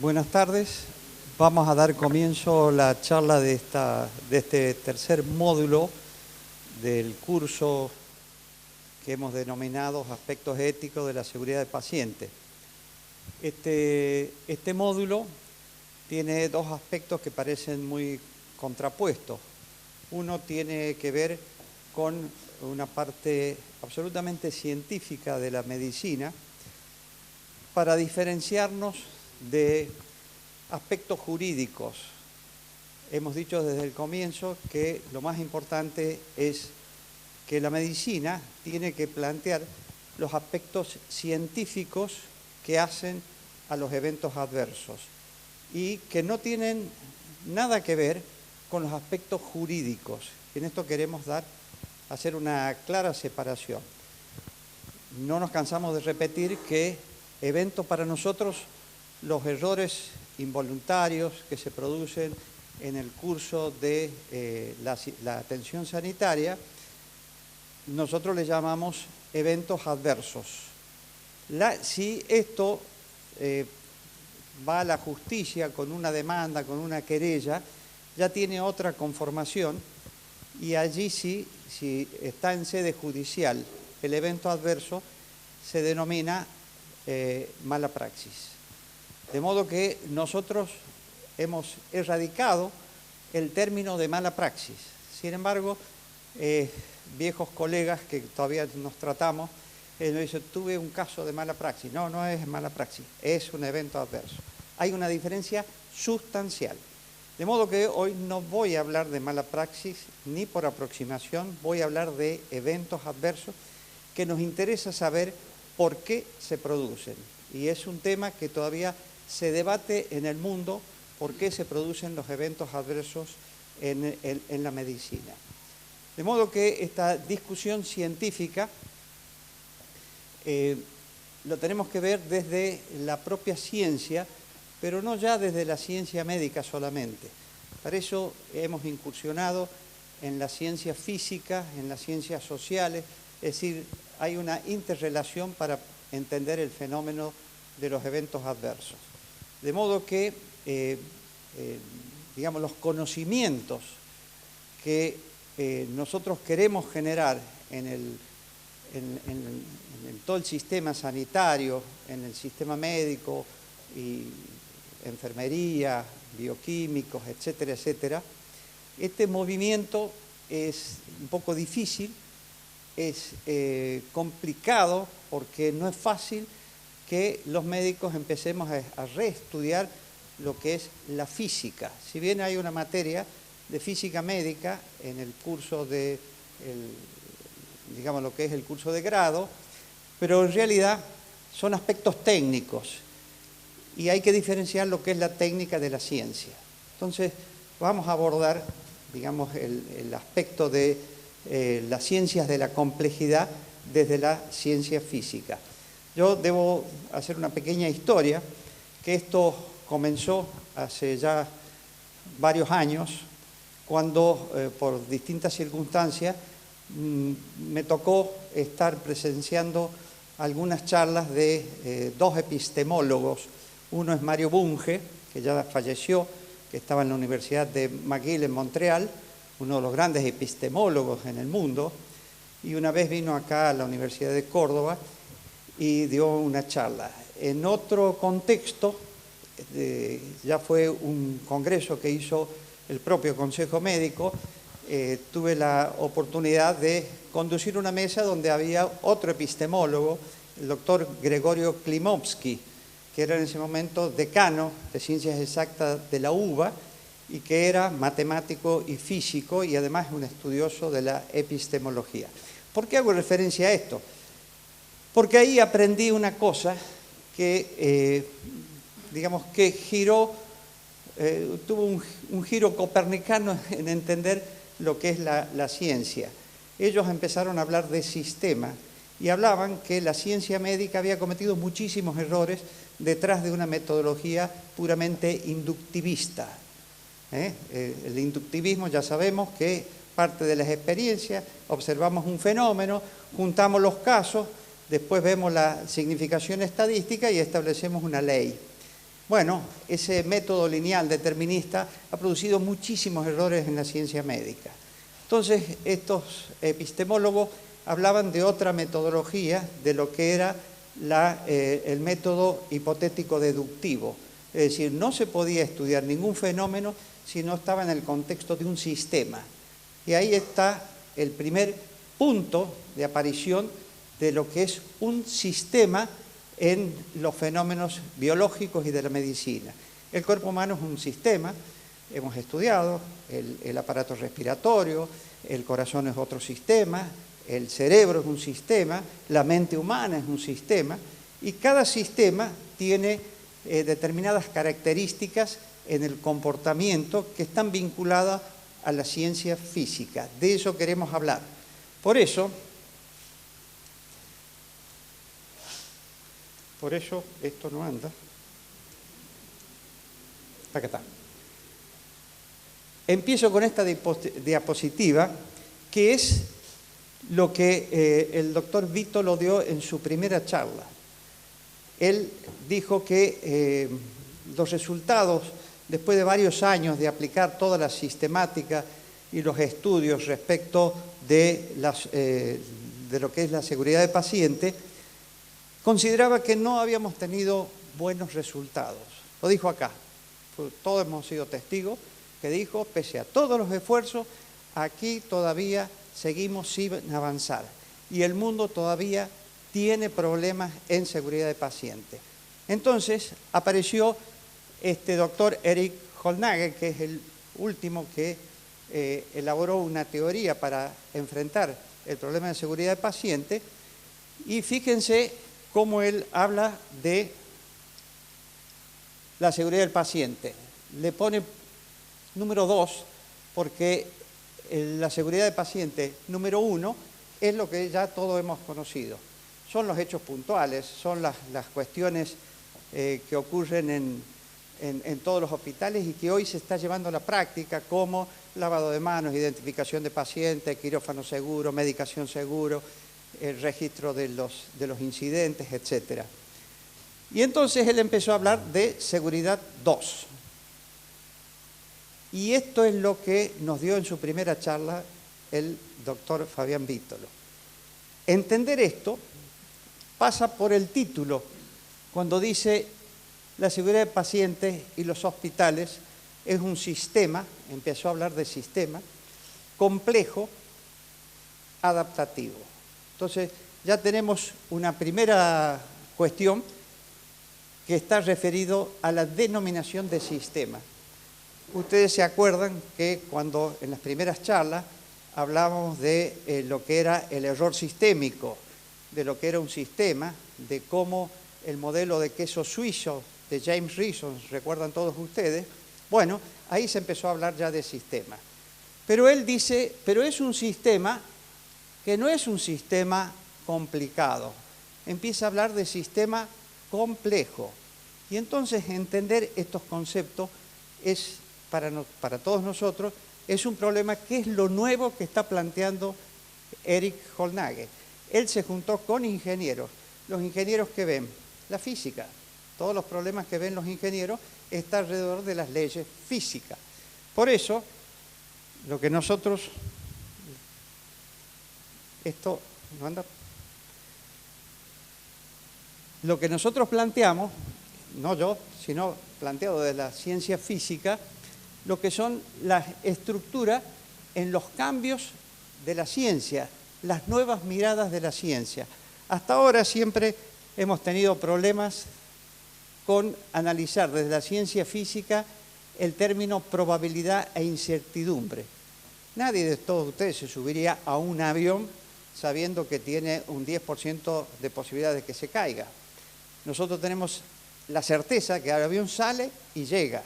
Buenas tardes. Vamos a dar comienzo a la charla de este tercer módulo del curso que hemos denominado Aspectos éticos de la seguridad del paciente. Este módulo tiene dos aspectos que parecen muy contrapuestos. Uno tiene que ver con una parte absolutamente científica de la medicina para diferenciarnos de aspectos jurídicos. Hemos dicho desde el comienzo que lo más importante es que la medicina tiene que plantear los aspectos científicos que hacen a los eventos adversos y que no tienen nada que ver con los aspectos jurídicos. En esto queremos hacer una clara separación. No nos cansamos de repetir que eventos para nosotros, los errores involuntarios que se producen en el curso de la atención sanitaria, nosotros le llamamos eventos adversos. Si esto va a la justicia con una demanda, con una querella, ya tiene otra conformación y allí sí, si está en sede judicial el evento adverso, se denomina mala praxis. De modo que nosotros hemos erradicado el término de mala praxis. Sin embargo, viejos colegas que todavía nos tratamos, nos dicen, tuve un caso de mala praxis. No, no es mala praxis, es un evento adverso. Hay una diferencia sustancial. De modo que hoy no voy a hablar de mala praxis ni por aproximación, voy a hablar de eventos adversos que nos interesa saber por qué se producen. Y es un tema que todavía se debate en el mundo, por qué se producen los eventos adversos en la medicina. De modo que esta discusión científica lo tenemos que ver desde la propia ciencia, pero no ya desde la ciencia médica solamente. Para eso hemos incursionado en la ciencia física, en las ciencias sociales, es decir, hay una interrelación para entender el fenómeno de los eventos adversos. De modo que, digamos, los conocimientos que nosotros queremos generar en todo el sistema sanitario, en el sistema médico y enfermería, bioquímicos, etcétera, etcétera, este movimiento es un poco difícil, es complicado porque no es fácil que los médicos empecemos a reestudiar lo que es la física. Si bien hay una materia de física médica en el curso digamos lo que es el curso de grado, pero en realidad son aspectos técnicos y hay que diferenciar lo que es la técnica de la ciencia. Entonces vamos a abordar, digamos, el aspecto de las ciencias de la complejidad desde la ciencia física. Yo debo hacer una pequeña historia, que esto comenzó hace ya varios años, cuando por distintas circunstancias me tocó estar presenciando algunas charlas de dos epistemólogos. Uno es Mario Bunge, que ya falleció, que estaba en la Universidad de McGill en Montreal, uno de los grandes epistemólogos en el mundo, y una vez vino acá a la Universidad de Córdoba y dio una charla. En otro contexto, ya fue un congreso que hizo el propio Consejo Médico, tuve la oportunidad de conducir una mesa donde había otro epistemólogo, el doctor Gregorio Klimovsky, que era en ese momento decano de Ciencias Exactas de la UBA y que era matemático y físico y además un estudioso de la epistemología. ¿Por qué hago referencia a esto? Porque ahí aprendí una cosa que, digamos, que tuvo un giro copernicano en entender lo que es la ciencia. Ellos empezaron a hablar de sistema y hablaban que la ciencia médica había cometido muchísimos errores detrás de una metodología puramente inductivista. El inductivismo ya sabemos que parte de las experiencias, observamos un fenómeno, juntamos los casos, después vemos la significación estadística y establecemos una ley. Bueno, ese método lineal determinista ha producido muchísimos errores en la ciencia médica. Entonces, estos epistemólogos hablaban de otra metodología, de lo que era el método hipotético deductivo. Es decir, no se podía estudiar ningún fenómeno si no estaba en el contexto de un sistema. Y ahí está el primer punto de aparición de lo que es un sistema en los fenómenos biológicos y de la medicina. El cuerpo humano es un sistema, hemos estudiado el aparato respiratorio, el corazón es otro sistema, el cerebro es un sistema, la mente humana es un sistema, y cada sistema tiene determinadas características en el comportamiento que están vinculadas a la ciencia física. De eso queremos hablar. Por eso esto no anda. Acá está. Empiezo con esta diapositiva, que es lo que el doctor Vito lo dio en su primera charla. Él dijo que los resultados, después de varios años de aplicar toda la sistemática y los estudios respecto de lo que es la seguridad del paciente, consideraba que no habíamos tenido buenos resultados. Lo dijo acá. Todos hemos sido testigos que dijo, pese a todos los esfuerzos, aquí todavía seguimos sin avanzar. Y el mundo todavía tiene problemas en seguridad de paciente. Entonces apareció este doctor Eric Holnager, que es el último que elaboró una teoría para enfrentar el problema de seguridad de paciente. Y fíjense cómo él habla de la seguridad del paciente. Le pone número 2 porque la seguridad del paciente número 1 es lo que ya todos hemos conocido. Son los hechos puntuales, son las cuestiones que ocurren en todos los hospitales y que hoy se está llevando a la práctica, como lavado de manos, identificación de pacientes, quirófano seguro, medicación seguro, el registro de los incidentes, etc. Y entonces él empezó a hablar de seguridad 2. Y esto es lo que nos dio en su primera charla el doctor Fabián Vítolo. Entender esto pasa por el título, cuando dice la seguridad del paciente y los hospitales es un sistema, empezó a hablar de sistema, complejo, adaptativo. Entonces ya tenemos una primera cuestión que está referido a la denominación de sistema. Ustedes se acuerdan que cuando en las primeras charlas hablábamos de lo que era el error sistémico, de lo que era un sistema, de cómo el modelo de queso suizo de James Reason, ¿recuerdan todos ustedes? Bueno, ahí se empezó a hablar ya de sistema. Pero él dice, pero es un sistema que no es un sistema complicado. Empieza a hablar de sistema complejo. Y entonces entender estos conceptos es, para todos nosotros, es un problema que es lo nuevo que está planteando Eric Holnager. Él se juntó con ingenieros. Los ingenieros que ven la física, todos los problemas que ven los ingenieros están alrededor de las leyes físicas. Por eso, lo que nosotros... Esto no anda. Lo que nosotros planteamos, no yo, sino planteado de la ciencia física, lo que son las estructuras en los cambios de la ciencia, las nuevas miradas de la ciencia. Hasta ahora siempre hemos tenido problemas con analizar desde la ciencia física el término probabilidad e incertidumbre. Nadie de todos ustedes se subiría a un avión sabiendo que tiene un 10% de posibilidad de que se caiga. Nosotros tenemos la certeza que el avión sale y llega.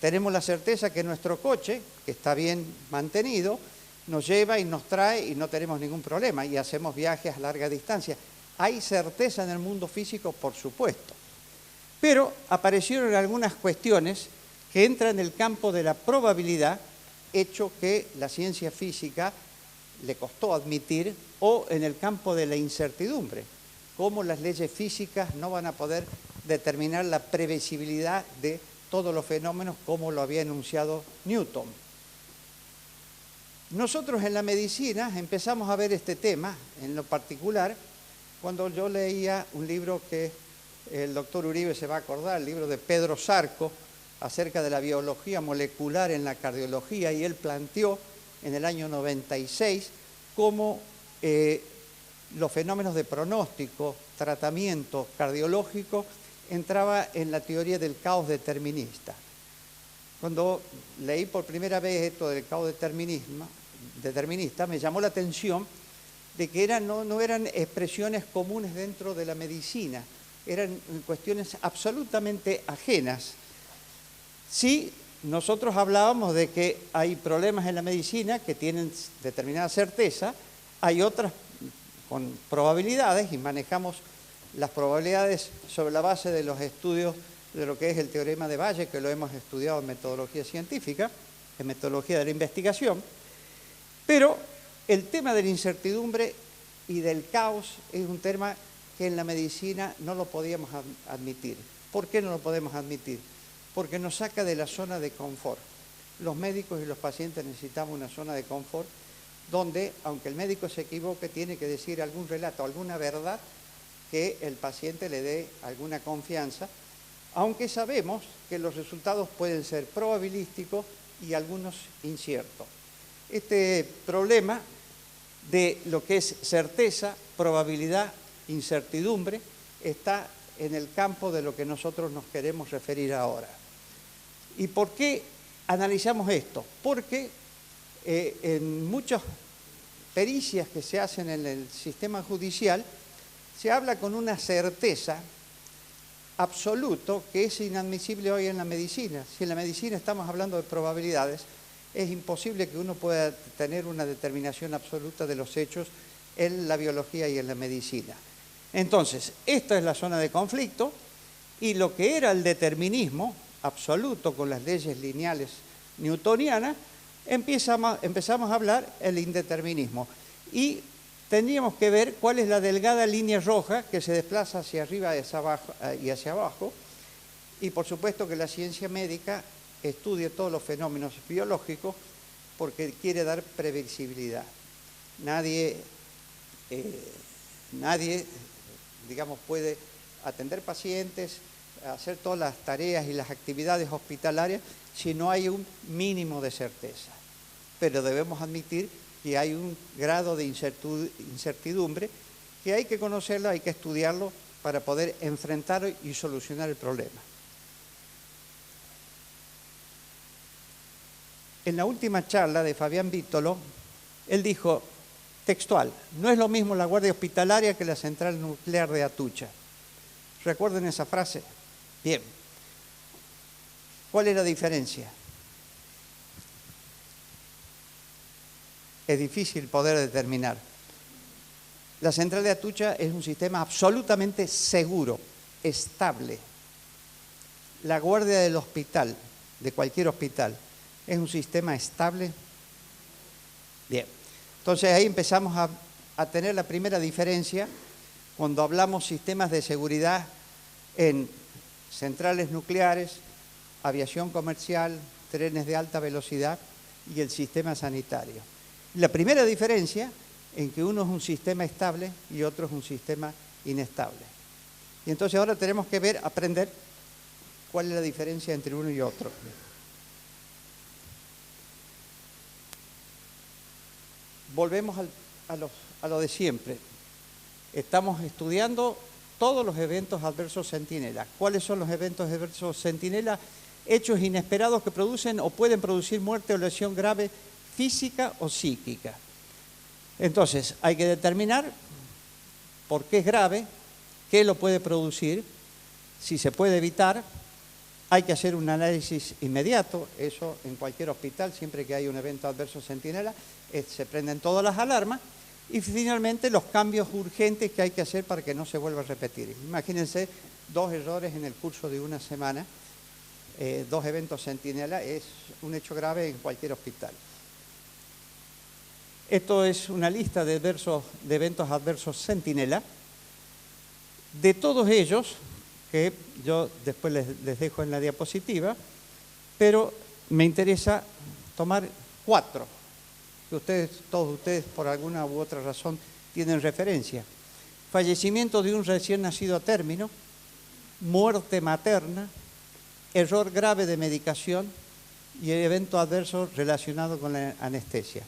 Tenemos la certeza que nuestro coche, que está bien mantenido, nos lleva y nos trae y no tenemos ningún problema y hacemos viajes a larga distancia. Hay certeza en el mundo físico, por supuesto. Pero aparecieron algunas cuestiones que entran en el campo de la probabilidad, hecho que la ciencia física le costó admitir, o en el campo de la incertidumbre, cómo las leyes físicas no van a poder determinar la previsibilidad de todos los fenómenos como lo había enunciado Newton. Nosotros en la medicina empezamos a ver este tema, en lo particular, cuando yo leía un libro que el doctor Uribe se va a acordar, el libro de Pedro Zarco, acerca de la biología molecular en la cardiología, y él planteó en el año 96 cómo los fenómenos de pronóstico, tratamiento cardiológico, entraba en la teoría del caos determinista. Cuando leí por primera vez esto del caos determinista, me llamó la atención de que no eran expresiones comunes dentro de la medicina, eran cuestiones absolutamente ajenas. Sí, nosotros hablábamos de que hay problemas en la medicina que tienen determinada certeza, hay otras con probabilidades y manejamos las probabilidades sobre la base de los estudios de lo que es el teorema de Bayes, que lo hemos estudiado en metodología científica, en metodología de la investigación, pero el tema de la incertidumbre y del caos es un tema que en la medicina no lo podíamos admitir. ¿Por qué no lo podemos admitir? Porque nos saca de la zona de confort. Los médicos y los pacientes necesitamos una zona de confort donde, aunque el médico se equivoque, tiene que decir algún relato, alguna verdad que el paciente le dé alguna confianza, aunque sabemos que los resultados pueden ser probabilísticos y algunos inciertos. Este problema de lo que es certeza, probabilidad, incertidumbre, está en el campo de lo que nosotros nos queremos referir ahora. ¿Y por qué analizamos esto? Porque en muchas pericias que se hacen en el sistema judicial, se habla con una certeza absoluta que es inadmisible hoy en la medicina. Si en la medicina estamos hablando de probabilidades, es imposible que uno pueda tener una determinación absoluta de los hechos en la biología y en la medicina. Entonces, esta es la zona de conflicto y lo que era el determinismo absoluto con las leyes lineales newtonianas, empezamos a hablar el indeterminismo. Y tendríamos que ver cuál es la delgada línea roja que se desplaza hacia arriba y hacia abajo. Y por supuesto que la ciencia médica estudie todos los fenómenos biológicos porque quiere dar previsibilidad. Nadie, digamos, puede atender pacientes, hacer todas las tareas y las actividades hospitalarias si no hay un mínimo de certeza. Pero debemos admitir que hay un grado de incertidumbre que hay que conocerlo, hay que estudiarlo para poder enfrentar y solucionar el problema. En la última charla de Fabián Vítolo, él dijo, textual, no es lo mismo la guardia hospitalaria que la central nuclear de Atucha. ¿Recuerden esa frase? Bien. ¿Cuál es la diferencia? Es difícil poder determinar. La central de Atucha es un sistema absolutamente seguro, estable. La guardia del hospital, de cualquier hospital, es un sistema estable. Bien. Entonces ahí empezamos a tener la primera diferencia cuando hablamos sistemas de seguridad en centrales nucleares, aviación comercial, trenes de alta velocidad y el sistema sanitario. La primera diferencia en que uno es un sistema estable y otro es un sistema inestable. Y entonces ahora tenemos que aprender cuál es la diferencia entre uno y otro. Volvemos a lo de siempre. Estamos estudiando todos los eventos adversos centinela. ¿Cuáles son los eventos adversos centinela? Hechos inesperados que producen o pueden producir muerte o lesión grave física o psíquica. Entonces, hay que determinar por qué es grave, qué lo puede producir, si se puede evitar. Hay que hacer un análisis inmediato, eso en cualquier hospital, siempre que hay un evento adverso centinela, se prenden todas las alarmas. Y finalmente los cambios urgentes que hay que hacer para que no se vuelva a repetir. Imagínense 2 errores en el curso de una semana, 2 eventos centinela, es un hecho grave en cualquier hospital. Esto es una lista de eventos adversos centinela. De todos ellos, que yo después les dejo en la diapositiva, pero me interesa tomar 4, que todos ustedes por alguna u otra razón tienen referencia. Fallecimiento de un recién nacido a término, muerte materna, error grave de medicación y evento adverso relacionado con la anestesia.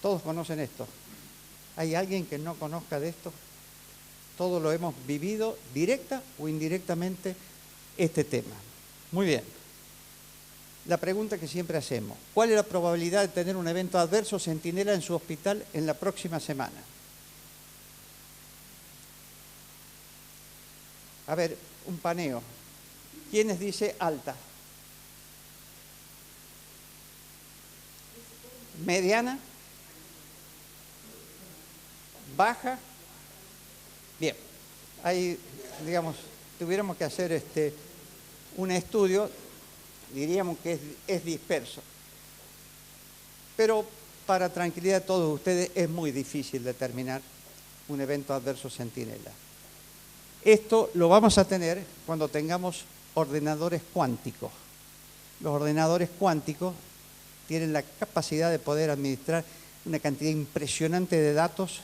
Todos conocen esto. ¿Hay alguien que no conozca de esto? Todos lo hemos vivido directa o indirectamente este tema. Muy bien. La pregunta que siempre hacemos: ¿cuál es la probabilidad de tener un evento adverso centinela en su hospital en la próxima semana? A ver, un paneo. ¿Quiénes dice alta? ¿Mediana? ¿Baja? Bien, ahí, digamos, tuviéramos que hacer un estudio, diríamos que es disperso. Pero para tranquilidad de todos ustedes es muy difícil determinar un evento adverso centinela. Esto lo vamos a tener cuando tengamos ordenadores cuánticos. Los ordenadores cuánticos tienen la capacidad de poder administrar una cantidad impresionante de datos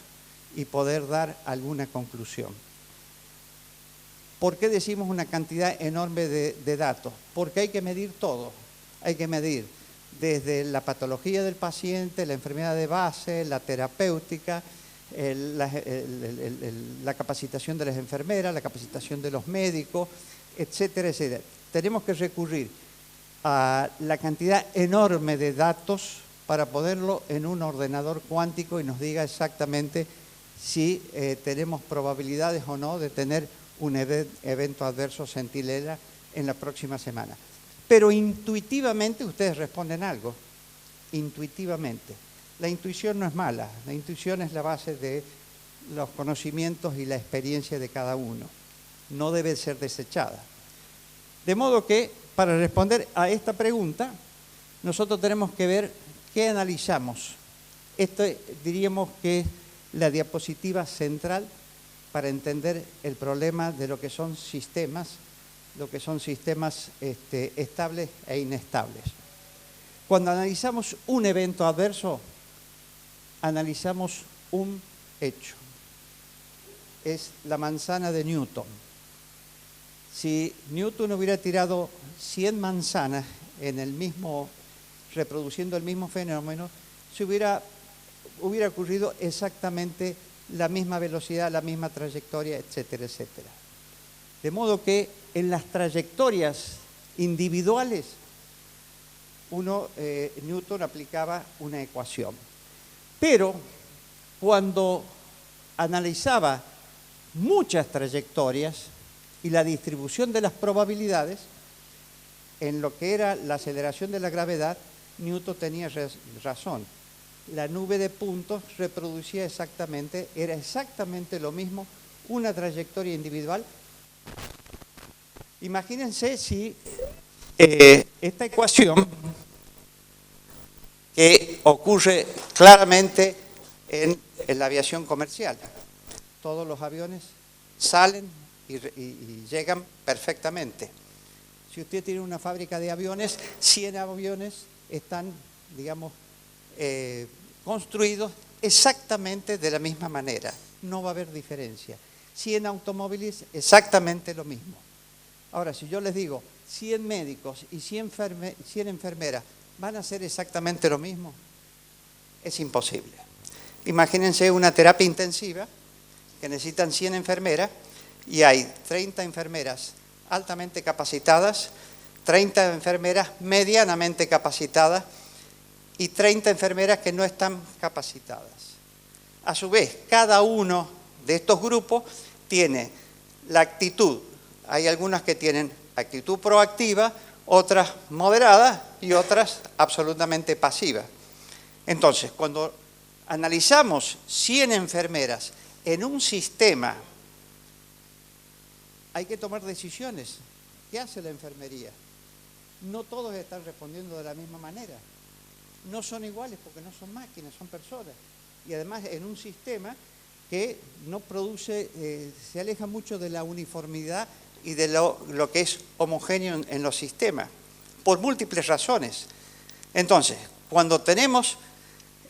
y poder dar alguna conclusión. ¿Por qué decimos una cantidad enorme de datos? Porque hay que medir todo. Hay que medir desde la patología del paciente, la enfermedad de base, la terapéutica, la capacitación de las enfermeras, la capacitación de los médicos, etcétera, etcétera. Tenemos que recurrir a la cantidad enorme de datos para ponerlo en un ordenador cuántico y nos diga exactamente si tenemos probabilidades o no de tener un evento adverso centinela en la próxima semana. Pero intuitivamente ustedes responden algo, intuitivamente. La intuición no es mala, la intuición es la base de los conocimientos y la experiencia de cada uno. No debe ser desechada. De modo que, para responder a esta pregunta, nosotros tenemos que ver qué analizamos. Esto diríamos que es la diapositiva central para entender el problema de lo que son sistemas estables e inestables. Cuando analizamos un evento adverso, analizamos un hecho. Es la manzana de Newton. Si Newton hubiera tirado 100 manzanas reproduciendo el mismo fenómeno, hubiera ocurrido exactamente la misma velocidad, la misma trayectoria, etcétera, etcétera. De modo que en las trayectorias individuales, Newton aplicaba una ecuación. Pero cuando analizaba muchas trayectorias y la distribución de las probabilidades, en lo que era la aceleración de la gravedad, Newton tenía razón. La nube de puntos reproducía era exactamente lo mismo, una trayectoria individual. Imagínense si esta ecuación, que ocurre claramente en la aviación comercial. Todos los aviones salen y llegan perfectamente. Si usted tiene una fábrica de aviones, 100 aviones están, digamos, construidos exactamente de la misma manera. No va a haber diferencia. 100 automóviles, exactamente lo mismo. Ahora, si yo les digo 100 médicos y 100 enfermeras, ¿van a hacer exactamente lo mismo? Es imposible. Imagínense una terapia intensiva que necesitan 100 enfermeras y hay 30 enfermeras altamente capacitadas, 30 enfermeras medianamente capacitadas y 30 enfermeras que no están capacitadas. A su vez, cada uno de estos grupos tiene la actitud. Hay algunas que tienen actitud proactiva, otras moderadas y otras absolutamente pasivas. Entonces, cuando analizamos 100 enfermeras en un sistema, hay que tomar decisiones. ¿Qué hace la enfermería? No todos están respondiendo de la misma manera. No son iguales porque no son máquinas, son personas. Y además en un sistema que no produce, se aleja mucho de la uniformidad y de lo que es homogéneo en los sistemas, por múltiples razones. Entonces, cuando tenemos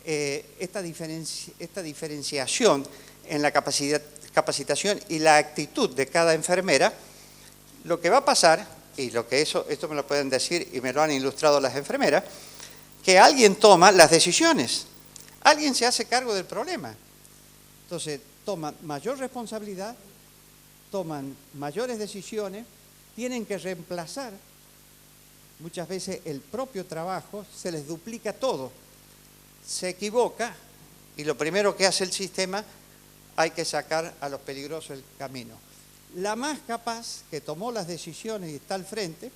esta diferenciación en la capacitación y la actitud de cada enfermera, lo que va a pasar, y esto me lo pueden decir y me lo han ilustrado las enfermeras, que alguien toma las decisiones, alguien se hace cargo del problema. Entonces, toman mayor responsabilidad, toman mayores decisiones, tienen que reemplazar, muchas veces el propio trabajo, se les duplica todo, se equivoca y lo primero que hace el sistema, hay que sacar a los peligrosos del camino. La más capaz, que tomó las decisiones y está al frente,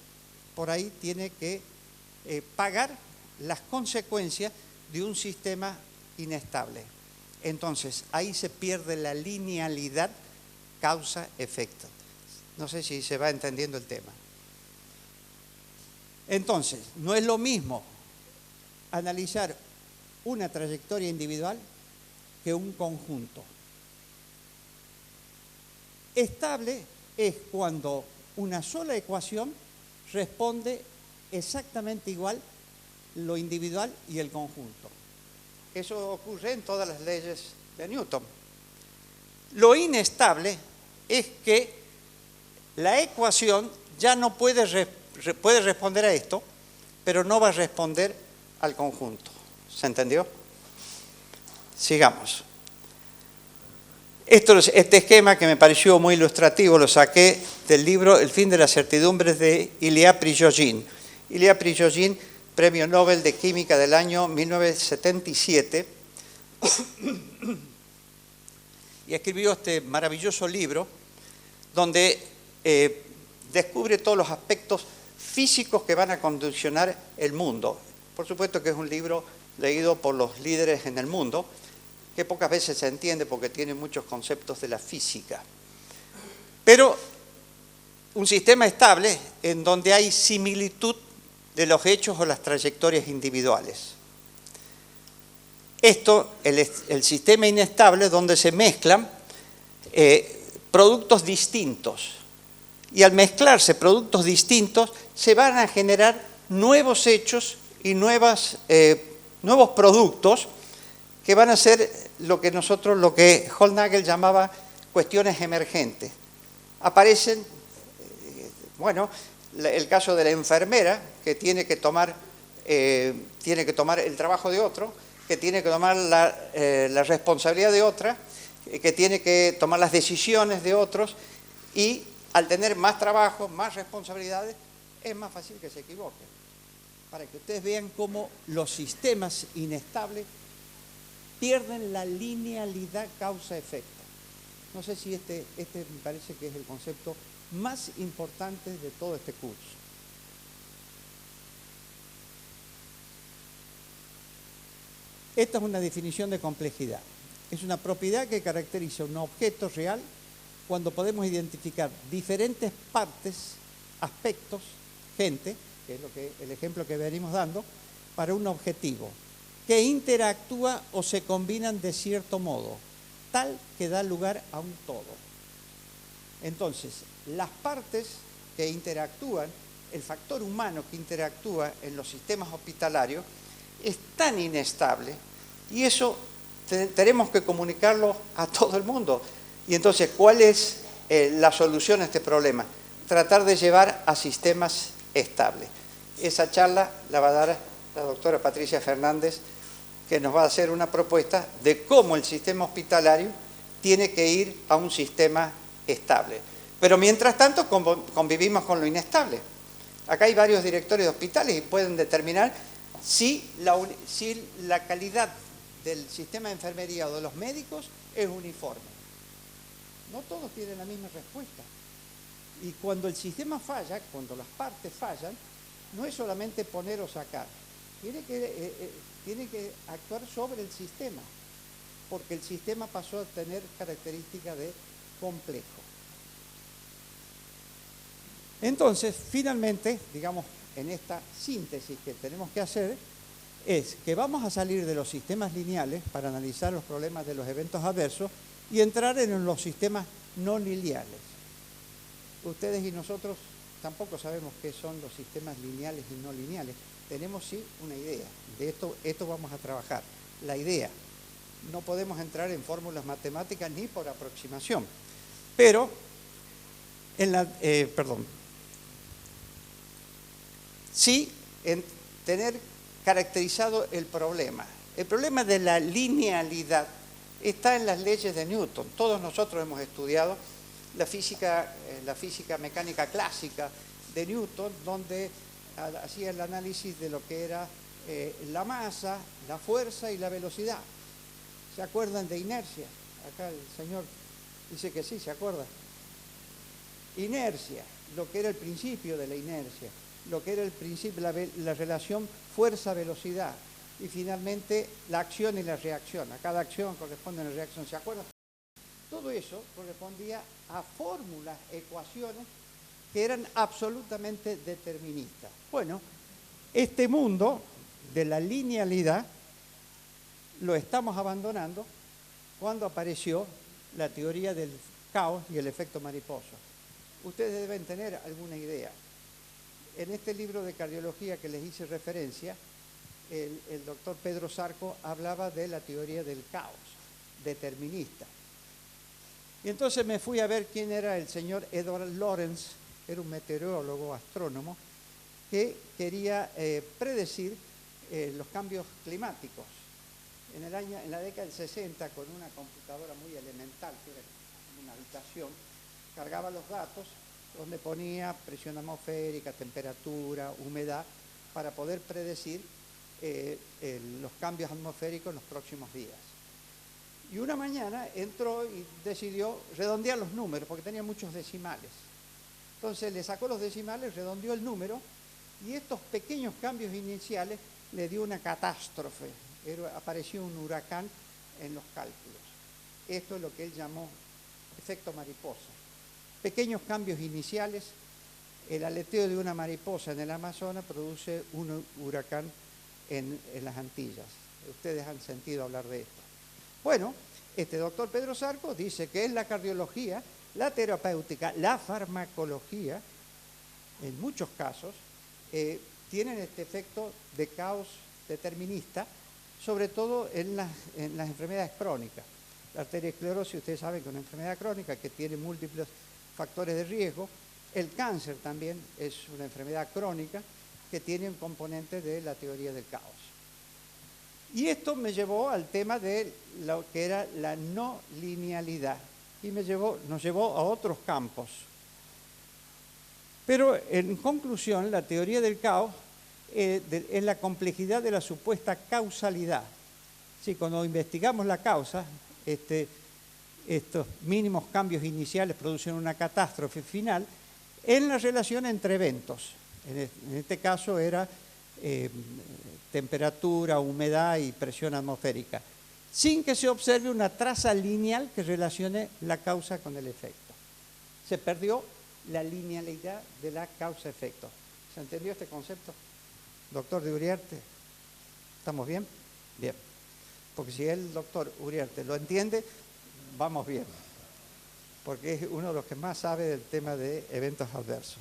por ahí tiene que pagar las consecuencias de un sistema inestable. Entonces, ahí se pierde la linealidad causa-efecto. No sé si se va entendiendo el tema. Entonces, no es lo mismo analizar una trayectoria individual que un conjunto. Estable es cuando una sola ecuación responde exactamente igual lo individual y el conjunto. Eso ocurre en todas las leyes de Newton. Lo inestable es que la ecuación ya no puede responder a esto, pero no va a responder al conjunto. ¿Se entendió? Sigamos. Este esquema que me pareció muy ilustrativo lo saqué del libro El fin de las certidumbres de Ilya Prigogine. Ilya Prigogine, Premio Nobel de Química del año 1977, y escribió este maravilloso libro donde descubre todos los aspectos físicos que van a condicionar el mundo. Por supuesto que es un libro leído por los líderes en el mundo, que pocas veces se entiende porque tiene muchos conceptos de la física. Pero un sistema estable en donde hay similitud de los hechos o las trayectorias individuales. Esto, el sistema inestable, donde se mezclan productos distintos. Y al mezclarse productos distintos, se van a generar nuevos hechos y nuevos productos que van a ser lo que Hollnagel llamaba cuestiones emergentes. Aparecen, el caso de la enfermera que tiene que tomar el trabajo de otro, que tiene que tomar la responsabilidad de otra, que tiene que tomar las decisiones de otros, y al tener más trabajo, más responsabilidades, es más fácil que se equivoquen. Para que ustedes vean cómo los sistemas inestables pierden la linealidad causa-efecto. No sé si este me parece que es el concepto más importante de todo este curso. Esta es una definición de complejidad. Es una propiedad que caracteriza un objeto real cuando podemos identificar diferentes partes, aspectos, gente, que es el ejemplo que venimos dando, para un objetivo, que interactúa o se combinan de cierto modo, tal que da lugar a un todo. Entonces, las partes que interactúan, el factor humano que interactúa en los sistemas hospitalarios, es tan inestable, y eso tenemos que comunicarlo a todo el mundo. Y entonces, ¿cuál es la solución a este problema? Tratar de llevar a sistemas estables. Esa charla la va a dar la doctora Patricia Fernández, que nos va a hacer una propuesta de cómo el sistema hospitalario tiene que ir a un sistema estable. Pero mientras tanto convivimos con lo inestable. Acá hay varios directores de hospitales y pueden determinar si la calidad del sistema de enfermería o de los médicos es uniforme. No todos tienen la misma respuesta. Y cuando el sistema falla, cuando las partes fallan, no es solamente poner o sacar. Tiene que actuar sobre el sistema, porque el sistema pasó a tener características de complejo. Entonces, finalmente, digamos, en esta síntesis que tenemos que hacer, es que vamos a salir de los sistemas lineales para analizar los problemas de los eventos adversos y entrar en los sistemas no lineales. ustedes y nosotros tampoco sabemos qué son los sistemas lineales y no lineales. Tenemos sí una idea. De esto vamos a trabajar. La idea. No podemos entrar en fórmulas matemáticas ni por aproximación. Pero, sí en tener caracterizado el problema. El problema de la linealidad está en las leyes de Newton. Todos nosotros hemos estudiado la física mecánica clásica de Newton, donde hacía el análisis de lo que era la masa, la fuerza y la velocidad. ¿Se acuerdan de inercia? Acá el señor dice que sí, ¿se acuerda? Inercia, lo que era el principio de la inercia, lo que era el principio, la relación fuerza-velocidad, y finalmente la acción y la reacción. A cada acción corresponde una reacción, ¿se acuerdan? Todo eso correspondía a fórmulas, ecuaciones que eran absolutamente deterministas. Bueno, este mundo de la linealidad lo estamos abandonando cuando apareció la teoría del caos y el efecto mariposa. Ustedes deben tener alguna idea. En este libro de cardiología que les hice referencia, el doctor Pedro Zarco hablaba de la teoría del caos, determinista. Y entonces me fui a ver quién era el señor Edward Lorenz, era un meteorólogo, astrónomo, que quería predecir los cambios climáticos. En la década del 60, con una computadora muy elemental, que era una habitación, cargaba los datos donde ponía presión atmosférica, temperatura, humedad, para poder predecir los cambios atmosféricos en los próximos días. Y una mañana entró y decidió redondear los números, porque tenía muchos decimales. Entonces le sacó los decimales, redondeó el número, y estos pequeños cambios iniciales le dio una catástrofe. Apareció un huracán en los cálculos. Esto es lo que él llamó efecto mariposa. Pequeños cambios iniciales, el aleteo de una mariposa en el Amazonas produce un huracán en las Antillas. Ustedes han sentido hablar de esto. Bueno, este doctor Pedro Zarco dice que es la cardiología, la terapéutica, la farmacología, en muchos casos, tienen este efecto de caos determinista, sobre todo en las enfermedades crónicas. La arteriosclerosis, ustedes saben que es una enfermedad crónica que tiene múltiples factores de riesgo. El cáncer también es una enfermedad crónica que tiene un componente de la teoría del caos. Y esto me llevó al tema de lo que era la no linealidad y nos llevó a otros campos. Pero en conclusión, la teoría del caos es la complejidad de la supuesta causalidad. Sí, cuando investigamos la causa, estos mínimos cambios iniciales producen una catástrofe final en la relación entre eventos. En este caso era temperatura, humedad y presión atmosférica, sin que se observe una traza lineal que relacione la causa con el efecto. Se perdió la linealidad de la causa-efecto. ¿Se entendió este concepto? Doctor de Uriarte, ¿estamos bien? Bien. Porque si el doctor Uriarte lo entiende, vamos bien. Porque es uno de los que más sabe del tema de eventos adversos.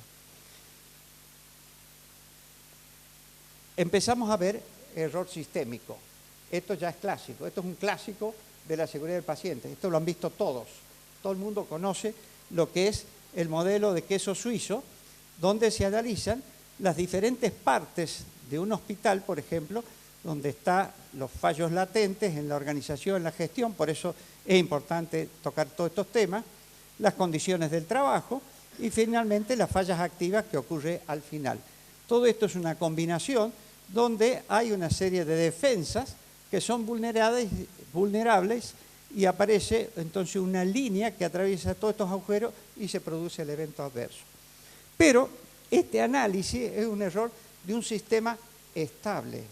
Empezamos a ver error sistémico. Esto ya es clásico. Esto es un clásico de la seguridad del paciente. Esto lo han visto todos. Todo el mundo conoce lo que es el modelo de queso suizo, donde se analizan las diferentes partes de un hospital, por ejemplo, donde están los fallos latentes en la organización, en la gestión. Por eso es importante tocar todos estos temas, las condiciones del trabajo y finalmente las fallas activas que ocurre al final. Todo esto es una combinación donde hay una serie de defensas que son vulnerables y aparece entonces una línea que atraviesa todos estos agujeros y se produce el evento adverso. Pero este análisis es un error de un sistema estable.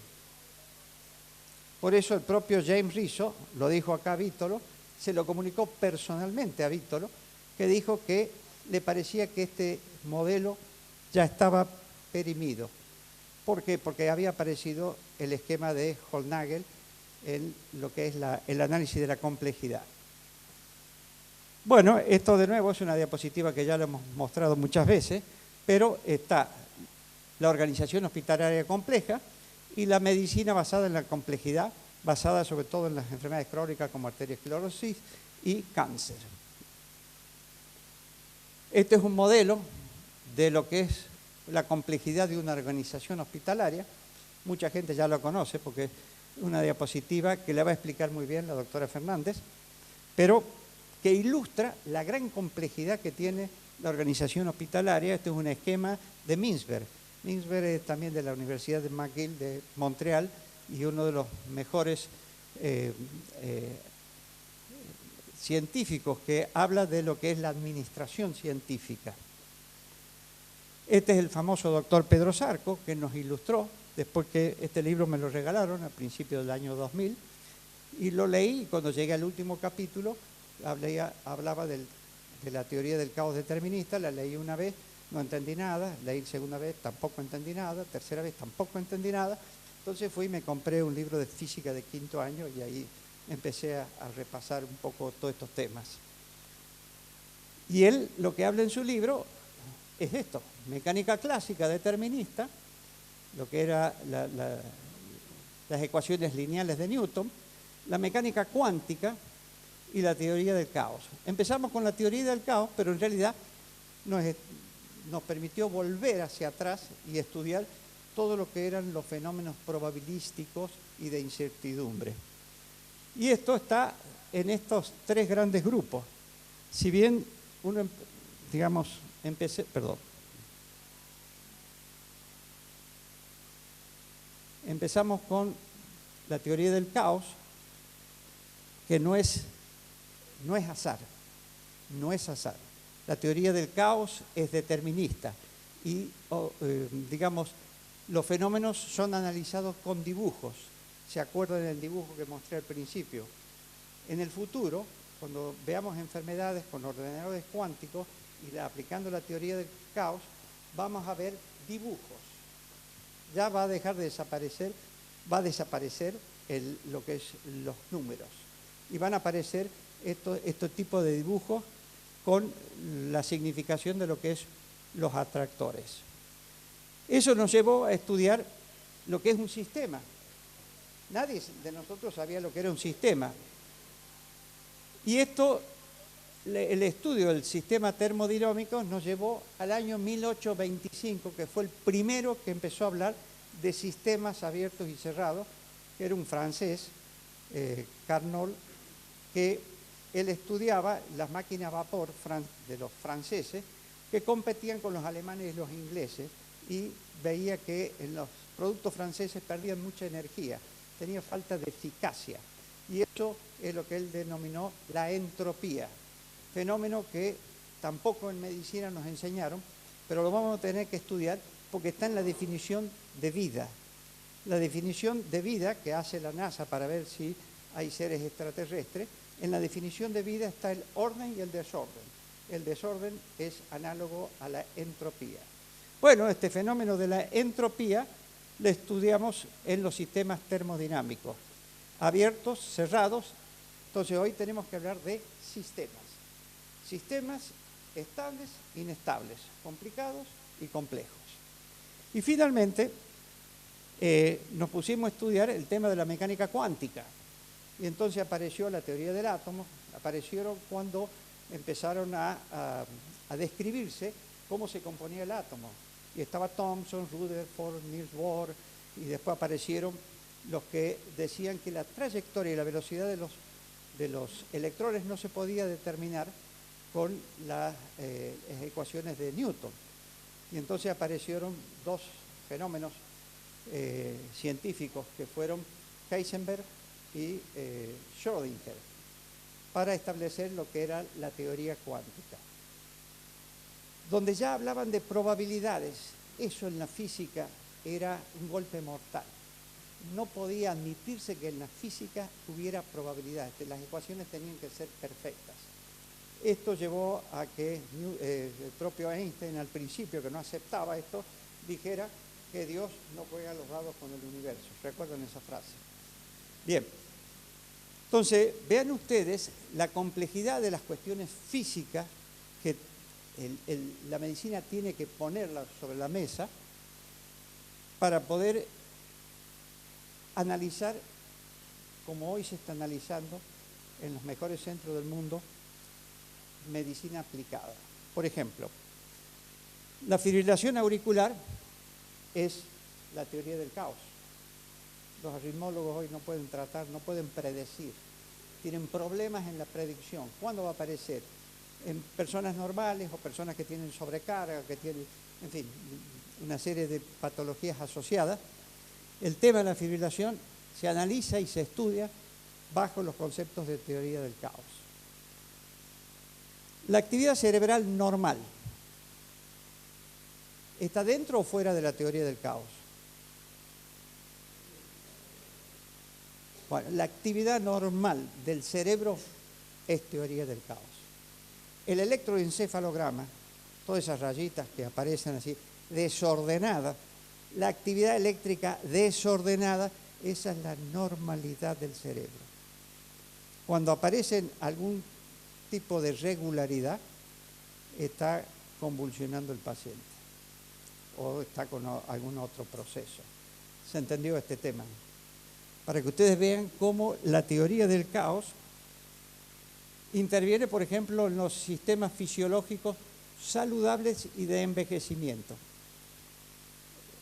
Por eso el propio James Rizzo, lo dijo acá a Vítolo, se lo comunicó personalmente a Vítolo, que dijo que le parecía que este modelo ya estaba perimido. ¿Por qué? Porque había aparecido el esquema de Hollnagel en lo que es el análisis de la complejidad. Bueno, esto de nuevo es una diapositiva que ya lo hemos mostrado muchas veces, pero está la organización hospitalaria compleja y la medicina basada en la complejidad, basada sobre todo en las enfermedades crónicas como arteriosclerosis y cáncer. Este es un modelo de lo que es la complejidad de una organización hospitalaria. Mucha gente ya lo conoce porque es una diapositiva que le va a explicar muy bien la doctora Fernández, pero que ilustra la gran complejidad que tiene la organización hospitalaria. Este es un esquema de Mintzberg. Mintzberg es también de la Universidad de McGill de Montreal y uno de los mejores científicos que habla de lo que es la administración científica. Este es el famoso doctor Pedro Zarco, que nos ilustró, después que este libro me lo regalaron a principios del año 2000, y lo leí, y cuando llegué al último capítulo, hablaba de la teoría del caos determinista. La leí una vez, no entendí nada, leí segunda vez, tampoco entendí nada, tercera vez, tampoco entendí nada. Entonces fui y me compré un libro de física de 5º año y ahí empecé a repasar un poco todos estos temas. Y él lo que habla en su libro es esto: mecánica clásica determinista, lo que era las ecuaciones lineales de Newton, la mecánica cuántica y la teoría del caos. Empezamos con la teoría del caos, pero en realidad nos permitió volver hacia atrás y estudiar todo lo que eran los fenómenos probabilísticos y de incertidumbre. Y esto está en estos 3 grandes grupos. Si bien uno, digamos, empezamos con la teoría del caos, que no es azar, no es azar. La teoría del caos es determinista y, digamos, los fenómenos son analizados con dibujos. ¿Se acuerdan del dibujo que mostré al principio? En el futuro, cuando veamos enfermedades con ordenadores cuánticos y aplicando la teoría del caos, vamos a ver dibujos. Ya va a dejar de desaparecer, va a desaparecer lo que es los números. Y van a aparecer estos tipos de dibujos con la significación de lo que es los atractores. Eso nos llevó a estudiar lo que es un sistema. Nadie de nosotros sabía lo que era un sistema. Y el estudio del sistema termodinámico nos llevó al año 1825, que fue el primero que empezó a hablar de sistemas abiertos y cerrados, que era un francés, Carnot, que él estudiaba las máquinas a vapor de los franceses que competían con los alemanes y los ingleses, y veía que en los productos franceses perdían mucha energía, tenía falta de eficacia. Y eso es lo que él denominó la entropía, fenómeno que tampoco en medicina nos enseñaron, pero lo vamos a tener que estudiar porque está en la definición de vida. La definición de vida que hace la NASA para ver si hay seres extraterrestres, en la definición de vida está el orden y el desorden. El desorden es análogo a la entropía. Bueno, este fenómeno de la entropía lo estudiamos en los sistemas termodinámicos, abiertos, cerrados. Entonces hoy tenemos que hablar de sistemas. Sistemas estables, inestables, complicados y complejos. Y finalmente nos pusimos a estudiar el tema de la mecánica cuántica. Y entonces apareció la teoría del átomo, aparecieron cuando empezaron a describirse cómo se componía el átomo. Y estaba Thomson, Rutherford, Niels Bohr, y después aparecieron los que decían que la trayectoria y la velocidad de los electrones no se podía determinar con las ecuaciones de Newton. Y entonces aparecieron 2 fenómenos científicos que fueron Heisenberg y Schrödinger para establecer lo que era la teoría cuántica, donde ya hablaban de probabilidades. Eso en la física era un golpe mortal. No podía admitirse que en la física hubiera probabilidades, las ecuaciones tenían que ser perfectas. Esto llevó a que el propio Einstein, al principio, que no aceptaba esto, dijera que Dios no juega los dados con el universo. ¿Recuerdan esa frase? Bien. Entonces, vean ustedes la complejidad de las cuestiones físicas que la medicina tiene que ponerla sobre la mesa para poder analizar, como hoy se está analizando en los mejores centros del mundo, medicina aplicada. Por ejemplo, la fibrilación auricular es la teoría del caos. Los arritmólogos hoy no pueden tratar, no pueden predecir. Tienen problemas en la predicción. ¿Cuándo va a aparecer? En personas normales o personas que tienen sobrecarga, que tienen, en fin, una serie de patologías asociadas. El tema de la fibrilación se analiza y se estudia bajo los conceptos de teoría del caos. La actividad cerebral normal, ¿está dentro o fuera de la teoría del caos? Bueno, la actividad normal del cerebro es teoría del caos. El electroencefalograma, todas esas rayitas que aparecen así, desordenadas, la actividad eléctrica desordenada, esa es la normalidad del cerebro. Cuando aparece algún tipo de irregularidad, está convulsionando el paciente o está con algún otro proceso. ¿Se entendió este tema? Para que ustedes vean cómo la teoría del caos interviene, por ejemplo, en los sistemas fisiológicos saludables y de envejecimiento.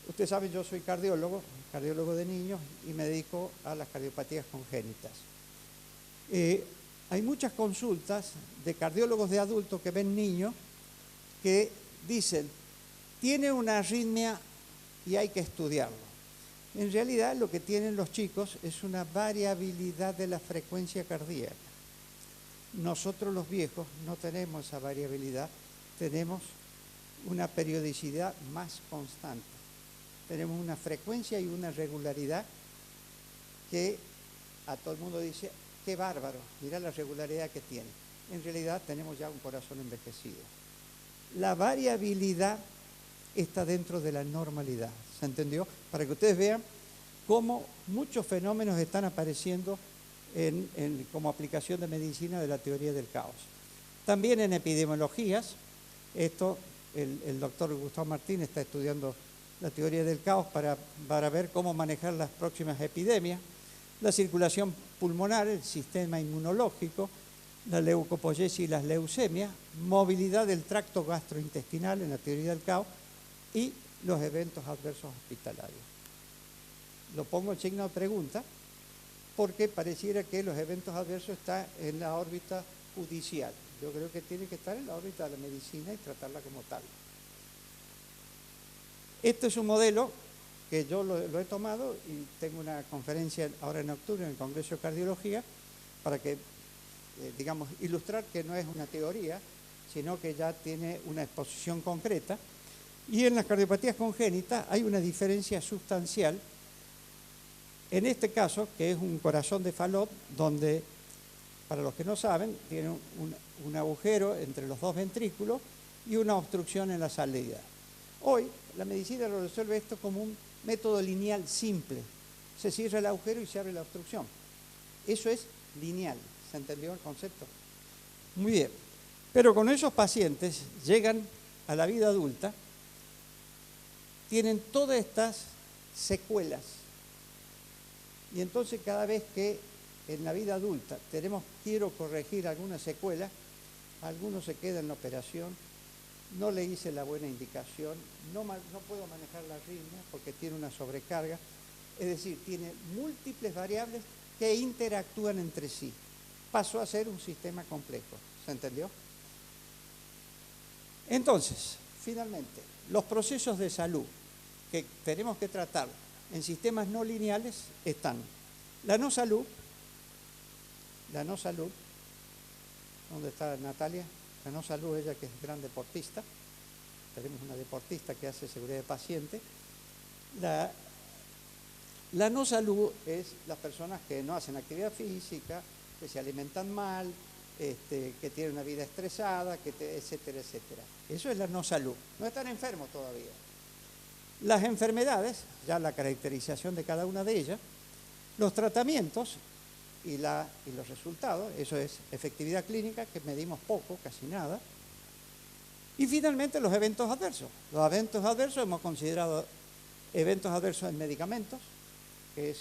Ustedes saben, yo soy cardiólogo de niños y me dedico a las cardiopatías congénitas. Hay muchas consultas de cardiólogos de adultos que ven niños que dicen, tiene una arritmia y hay que estudiarlo. En realidad lo que tienen los chicos es una variabilidad de la frecuencia cardíaca. Nosotros los viejos no tenemos esa variabilidad, tenemos una periodicidad más constante. Tenemos una frecuencia y una regularidad que a todo el mundo dice, qué bárbaro, mira la regularidad que tiene. En realidad tenemos ya un corazón envejecido. La variabilidad está dentro de la normalidad, ¿se entendió? Para que ustedes vean cómo muchos fenómenos están apareciendo como aplicación de medicina de la teoría del caos. También en epidemiologías, el doctor Gustavo Martín está estudiando la teoría del caos para ver cómo manejar las próximas epidemias, la circulación pulmonar, el sistema inmunológico, la leucopoiesis y las leucemias, movilidad del tracto gastrointestinal en la teoría del caos y los eventos adversos hospitalarios. Lo pongo en signo de pregunta porque pareciera que los eventos adversos están en la órbita judicial. Yo creo que tiene que estar en la órbita de la medicina y tratarla como tal. Este es un modelo que yo lo he tomado y tengo una conferencia ahora en octubre en el Congreso de Cardiología para que, digamos, ilustrar que no es una teoría, sino que ya tiene una exposición concreta. Y en las cardiopatías congénitas hay una diferencia sustancial. En este caso, que es un corazón de Fallot, donde, para los que no saben, tiene un agujero entre los dos ventrículos y una obstrucción en la salida. Hoy, la medicina lo resuelve esto como un método lineal simple. Se cierra el agujero y se abre la obstrucción. Eso es lineal. ¿Se entendió el concepto? Muy bien. Pero con esos pacientes llegan a la vida adulta, tienen todas estas secuelas. Y entonces cada vez que en la vida adulta quiero corregir alguna secuela, alguno se queda en la operación, no le hice la buena indicación, no puedo manejar la arritmia porque tiene una sobrecarga, es decir, tiene múltiples variables que interactúan entre sí. Pasó a ser un sistema complejo, ¿se entendió? Entonces, finalmente, los procesos de salud que tenemos que tratar en sistemas no lineales están la no salud, ¿dónde está Natalia? La no salud, ella que es gran deportista, tenemos una deportista que hace seguridad de paciente. La no salud es las personas que no hacen actividad física, que se alimentan mal, que tienen una vida estresada, etcétera, etcétera. Eso es la no salud. No están enfermos todavía. Las enfermedades, ya la caracterización de cada una de ellas, los tratamientos y los resultados. Eso es efectividad clínica, que medimos poco, casi nada. Y finalmente los eventos adversos. Los eventos adversos hemos considerado eventos adversos en medicamentos, que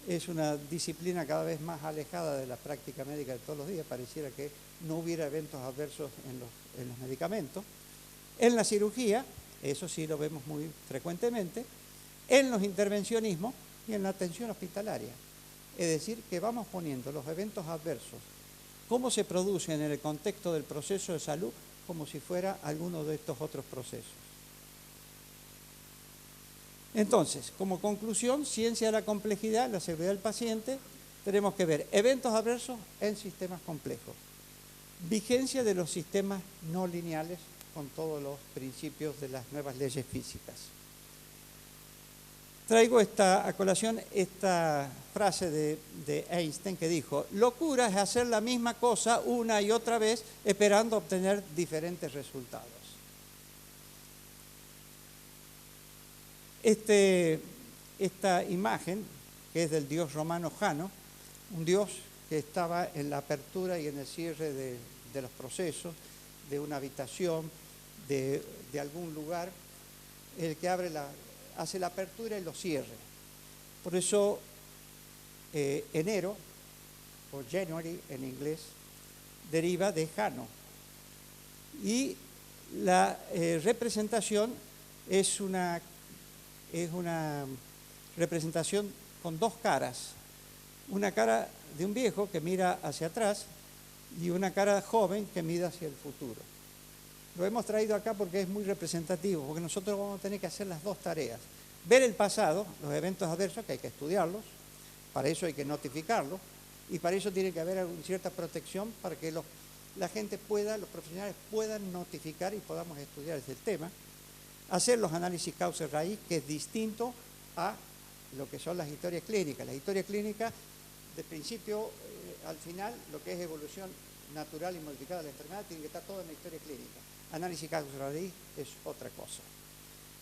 es una disciplina cada vez más alejada de la práctica médica de todos los días. Pareciera que no hubiera eventos adversos en los medicamentos. En la cirugía, eso sí lo vemos muy frecuentemente. En los intervencionismos y en la atención hospitalaria. Es decir, que vamos poniendo los eventos adversos, cómo se producen en el contexto del proceso de salud, como si fuera alguno de estos otros procesos. Entonces, como conclusión, ciencia de la complejidad, la seguridad del paciente, tenemos que ver eventos adversos en sistemas complejos, vigencia de los sistemas no lineales con todos los principios de las nuevas leyes físicas. Traigo a colación esta frase de Einstein que dijo: locura es hacer la misma cosa una y otra vez esperando obtener diferentes resultados. Esta imagen, que es del dios romano Jano, un dios que estaba en la apertura y en el cierre de los procesos, de una habitación, de algún lugar, el que hace la apertura y lo cierre. Por eso enero, o January en inglés, deriva de Jano. Y la representación es una representación con dos caras. Una cara de un viejo que mira hacia atrás y una cara joven que mira hacia el futuro. Lo hemos traído acá porque es muy representativo, porque nosotros vamos a tener que hacer las dos tareas. Ver el pasado, los eventos adversos, que hay que estudiarlos, para eso hay que notificarlos, y para eso tiene que haber cierta protección para que la gente pueda, los profesionales puedan notificar y podamos estudiar ese tema. Hacer los análisis causa-raíz, que es distinto a lo que son las historias clínicas. Las historias clínicas, de principio al final, lo que es evolución natural y modificada de la enfermedad, tiene que estar todo en la historia clínica. Análisis causa-raíz es otra cosa.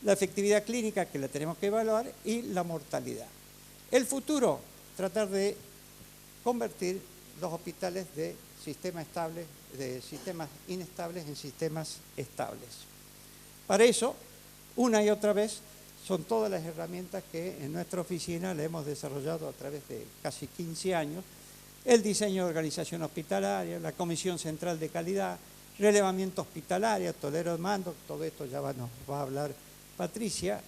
La efectividad clínica, que la tenemos que evaluar, y la mortalidad. El futuro, tratar de convertir los hospitales de sistemas inestables en sistemas estables. Para eso, una y otra vez, son todas las herramientas que en nuestra oficina le hemos desarrollado a través de casi 15 años. El diseño de organización hospitalaria, la Comisión Central de Calidad, relevamiento hospitalario, tolero de mando, todo esto ya nos va a hablar Patricia,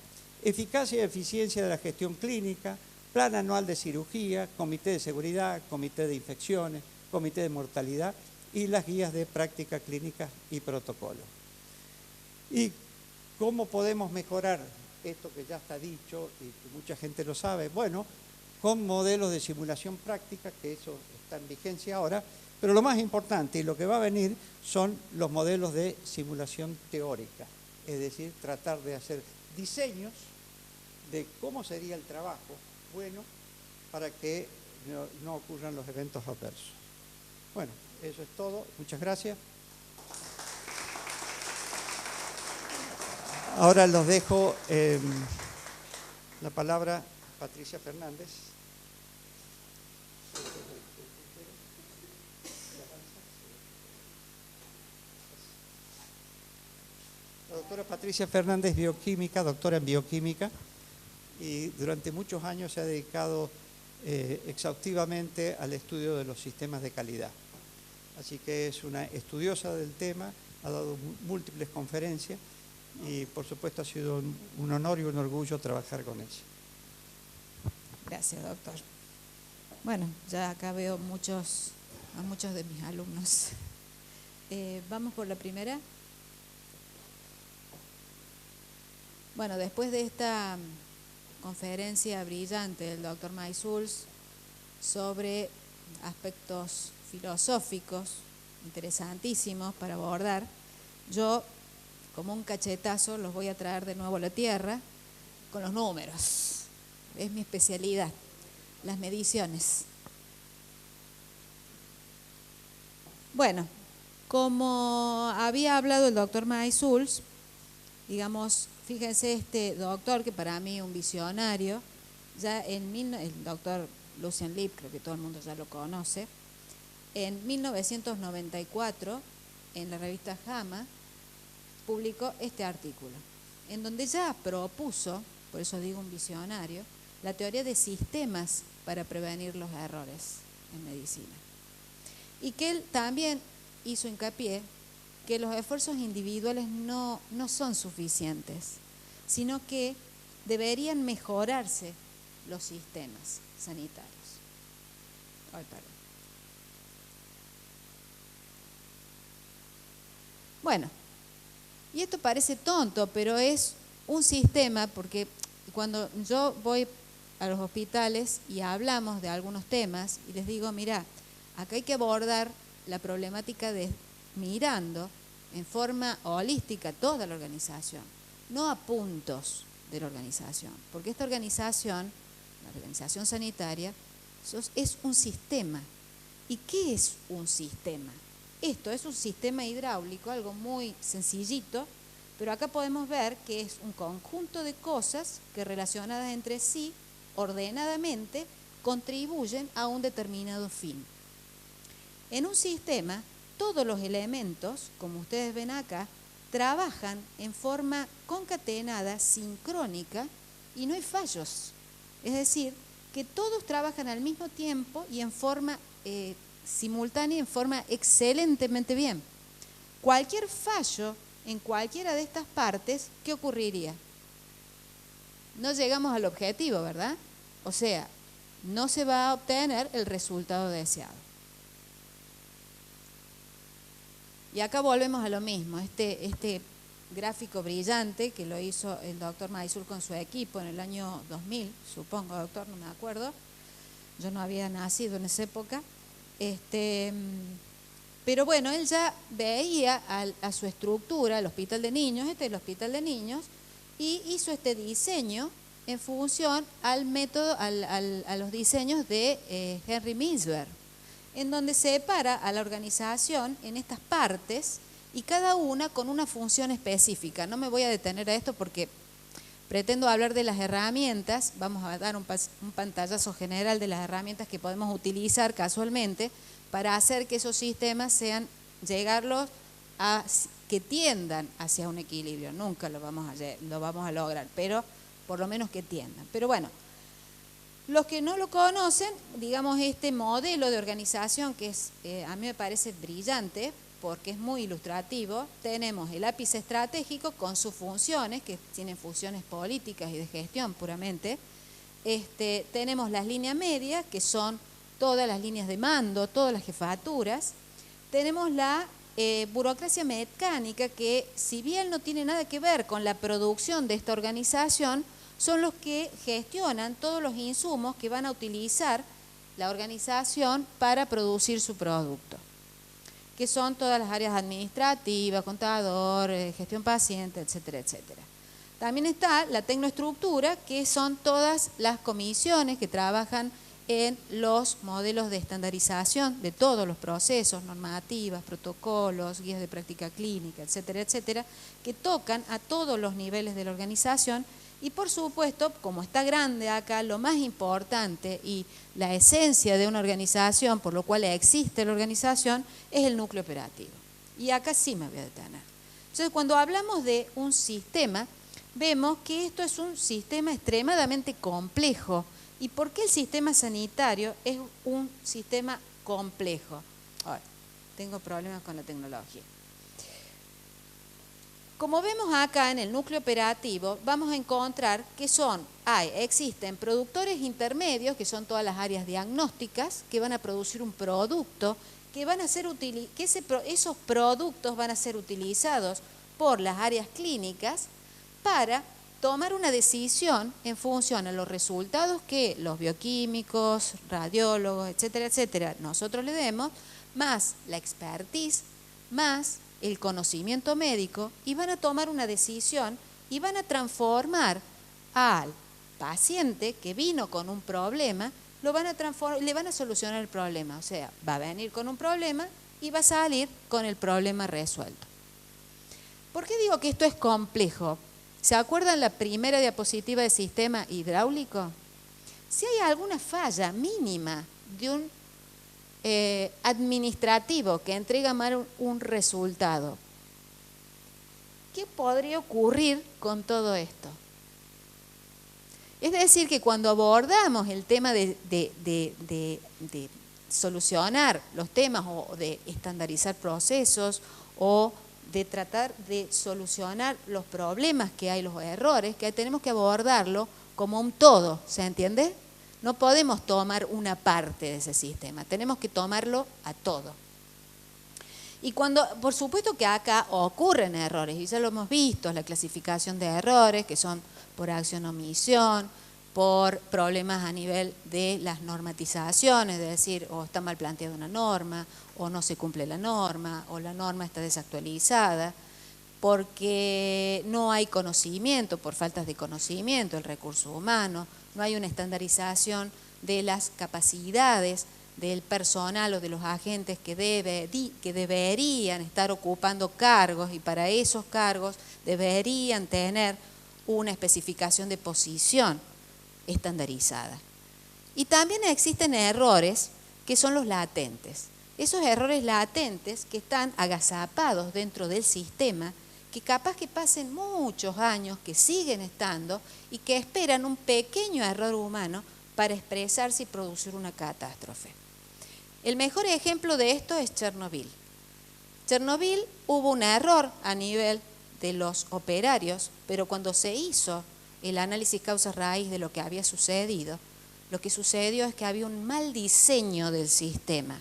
eficacia y eficiencia de la gestión clínica, plan anual de cirugía, comité de seguridad, comité de infecciones, comité de mortalidad y las guías de práctica clínica y protocolo. ¿Y cómo podemos mejorar esto que ya está dicho y que mucha gente lo sabe? Bueno, con modelos de simulación práctica, que eso está en vigencia ahora, pero lo más importante y lo que va a venir son los modelos de simulación teórica, es decir, tratar de hacer diseños de cómo sería el trabajo bueno para que no ocurran los eventos adversos. Bueno, eso es todo. Muchas gracias. Ahora los dejo la palabra a Patricia Fernández. La doctora Patricia Fernández, bioquímica, doctora en bioquímica, y durante muchos años se ha dedicado exhaustivamente al estudio de los sistemas de calidad. Así que es una estudiosa del tema, ha dado múltiples conferencias y por supuesto ha sido un honor y un orgullo trabajar con ella. Gracias, doctor. Bueno, ya acá veo a muchos de mis alumnos. Vamos por la primera. Bueno, después de esta conferencia brillante del doctor Maisuls sobre aspectos filosóficos interesantísimos para abordar, yo, como un cachetazo, los voy a traer de nuevo a la tierra con los números. Es mi especialidad, las mediciones. Bueno, como había hablado el doctor Maisuls, digamos, fíjense, este doctor, que para mí es un visionario, ya el doctor Lucian Leeb, creo que todo el mundo ya lo conoce, en 1994, en la revista JAMA, publicó este artículo, en donde ya propuso, por eso digo un visionario, la teoría de sistemas para prevenir los errores en medicina. Y que él también hizo hincapié que los esfuerzos individuales no son suficientes, sino que deberían mejorarse los sistemas sanitarios. Ay, perdón. Bueno, y esto parece tonto, pero es un sistema, porque cuando yo voy a los hospitales y hablamos de algunos temas y les digo, mira, acá hay que abordar la problemática de mirando en forma holística toda la organización, no a puntos de la organización, porque esta organización, la organización sanitaria, es un sistema. ¿Y qué es un sistema? Esto es un sistema hidráulico, algo muy sencillito, pero acá podemos ver que es un conjunto de cosas que relacionadas entre sí, ordenadamente, contribuyen a un determinado fin. En un sistema, todos los elementos, como ustedes ven acá, trabajan en forma concatenada, sincrónica, y no hay fallos. Es decir, que todos trabajan al mismo tiempo y en forma simultánea, en forma excelentemente bien. Cualquier fallo en cualquiera de estas partes, ¿qué ocurriría? No llegamos al objetivo, ¿verdad? O sea, no se va a obtener el resultado deseado. Y acá volvemos a lo mismo, este gráfico brillante que lo hizo el doctor Maisur con su equipo en el año 2000, supongo, doctor, no me acuerdo, yo no había nacido en esa época, pero bueno, él ya veía a su estructura, el hospital de niños, este es el hospital de niños, y hizo este diseño en función al método, a los diseños de Henry Mintzberg, en donde separa a la organización en estas partes y cada una con una función específica. No me voy a detener a esto porque pretendo hablar de las herramientas. Vamos a dar un pantallazo general de las herramientas que podemos utilizar casualmente para hacer que esos sistemas llegarlos a que tiendan hacia un equilibrio. Nunca lo vamos a lograr, pero por lo menos que tiendan. Pero bueno, los que no lo conocen, digamos, este modelo de organización que a mí me parece brillante porque es muy ilustrativo. Tenemos el ápice estratégico con sus funciones, que tienen funciones políticas y de gestión puramente. Tenemos las líneas medias, que son todas las líneas de mando, todas las jefaturas. Tenemos la burocracia mecánica, que si bien no tiene nada que ver con la producción de esta organización, son los que gestionan todos los insumos que van a utilizar la organización para producir su producto, que son todas las áreas administrativas, contador, gestión paciente, etcétera, etcétera. También está la tecnoestructura, que son todas las comisiones que trabajan en los modelos de estandarización de todos los procesos, normativas, protocolos, guías de práctica clínica, etcétera, etcétera, que tocan a todos los niveles de la organización. Y por supuesto, como está grande acá, lo más importante y la esencia de una organización, por lo cual existe la organización, es el núcleo operativo. Y acá sí me voy a detener. Entonces, cuando hablamos de un sistema, vemos que esto es un sistema extremadamente complejo. ¿Y por qué el sistema sanitario es un sistema complejo? Ahora, tengo problemas con la tecnología. Como vemos acá en el núcleo operativo, vamos a encontrar que existen productores intermedios, que son todas las áreas diagnósticas, que van a producir un producto, esos productos van a ser utilizados por las áreas clínicas para tomar una decisión en función a los resultados que los bioquímicos, radiólogos, etcétera, etcétera, nosotros le demos, más la expertise, más el conocimiento médico, y van a tomar una decisión y van a transformar al paciente que vino con un problema, le van a solucionar el problema. O sea, va a venir con un problema y va a salir con el problema resuelto. ¿Por qué digo que esto es complejo? ¿Se acuerdan la primera diapositiva de sistema hidráulico? si hay alguna falla mínima de un administrativo que entrega mal un resultado, ¿qué podría ocurrir con todo esto? Es decir, que cuando abordamos el tema de solucionar los temas o de estandarizar procesos o de tratar de solucionar los problemas que hay, los errores, que tenemos que abordarlo como un todo, ¿se entiende? No podemos tomar una parte de ese sistema, tenemos que tomarlo a todo. Y cuando, por supuesto que acá ocurren errores, y ya lo hemos visto, la clasificación de errores, que son por acción o omisión, por problemas a nivel de las normatizaciones, es decir, o está mal planteada una norma, o no se cumple la norma, o la norma está desactualizada, porque no hay conocimiento, por faltas de conocimiento, el recurso humano, no hay una estandarización de las capacidades del personal o de los agentes que deberían estar ocupando cargos, y para esos cargos deberían tener una especificación de posición estandarizada. Y también existen errores que son los latentes. Esos errores latentes que están agazapados dentro del sistema, que capaz que pasen muchos años, que siguen estando y que esperan un pequeño error humano para expresarse y producir una catástrofe. El mejor ejemplo de esto es Chernobyl. Chernobyl hubo un error a nivel de los operarios, pero cuando se hizo el análisis causa-raíz de lo que había sucedido, lo que sucedió es que había un mal diseño del sistema.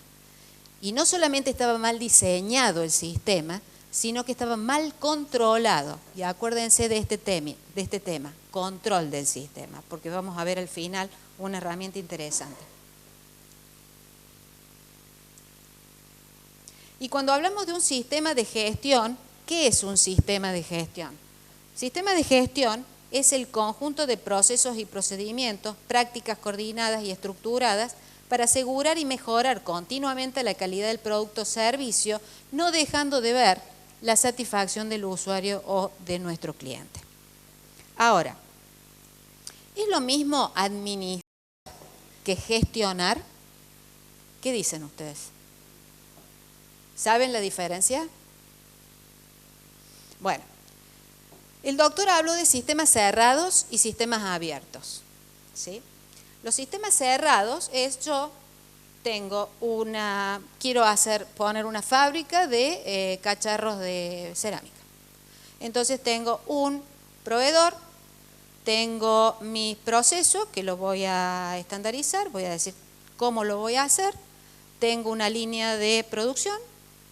Y no solamente estaba mal diseñado el sistema, sino que estaba mal controlado. Y acuérdense de este tema, control del sistema, porque vamos a ver al final una herramienta interesante. Y cuando hablamos de un sistema de gestión, ¿qué es un sistema de gestión? Sistema de gestión es el conjunto de procesos y procedimientos, prácticas coordinadas y estructuradas para asegurar y mejorar continuamente la calidad del producto o servicio, no dejando de ver la satisfacción del usuario o de nuestro cliente. Ahora, ¿es lo mismo administrar que gestionar? ¿Qué dicen ustedes? ¿Saben la diferencia? Bueno, el doctor habló de sistemas cerrados y sistemas abiertos, ¿sí? Los sistemas cerrados es quiero poner una fábrica de cacharros de cerámica. Entonces tengo un proveedor, tengo mi proceso que lo voy a estandarizar, voy a decir cómo lo voy a hacer, tengo una línea de producción,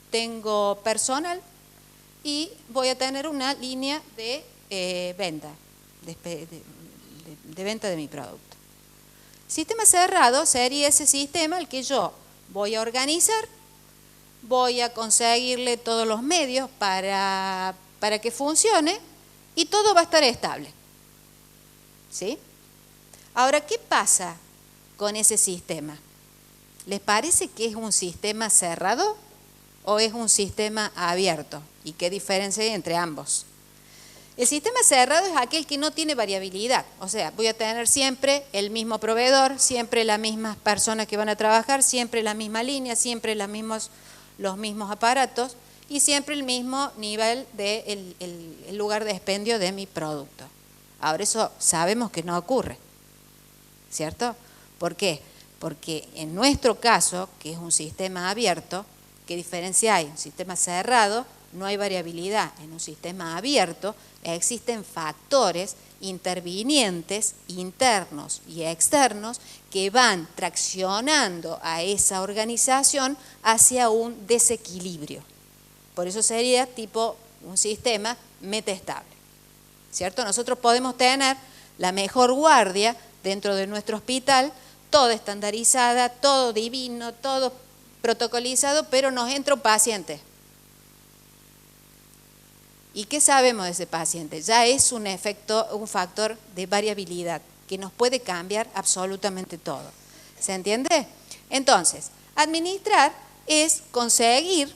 tengo personal y voy a tener una línea de venta, de venta de mi producto. Sistema cerrado sería ese sistema al que yo voy a organizar, voy a conseguirle todos los medios para que funcione y todo va a estar estable. ¿Sí? Ahora, ¿qué pasa con ese sistema? ¿Les parece que es un sistema cerrado o es un sistema abierto? ¿Y qué diferencia hay entre ambos? El sistema cerrado es aquel que no tiene variabilidad, o sea, voy a tener siempre el mismo proveedor, siempre las mismas personas que van a trabajar, siempre la misma línea, siempre los mismos aparatos y siempre el mismo nivel de el lugar de expendio de mi producto. Ahora eso sabemos que no ocurre, ¿cierto? ¿Por qué? Porque en nuestro caso, que es un sistema abierto, ¿qué diferencia hay? Un sistema cerrado, no hay variabilidad. En un sistema abierto existen factores intervinientes internos y externos que van traccionando a esa organización hacia un desequilibrio. Por eso sería tipo un sistema metaestable, ¿cierto? Nosotros podemos tener la mejor guardia dentro de nuestro hospital, todo estandarizada, todo divino, todo protocolizado, pero nos entra un paciente. ¿Y qué sabemos de ese paciente? Ya es un factor de variabilidad que nos puede cambiar absolutamente todo. ¿Se entiende? Entonces, administrar es conseguir,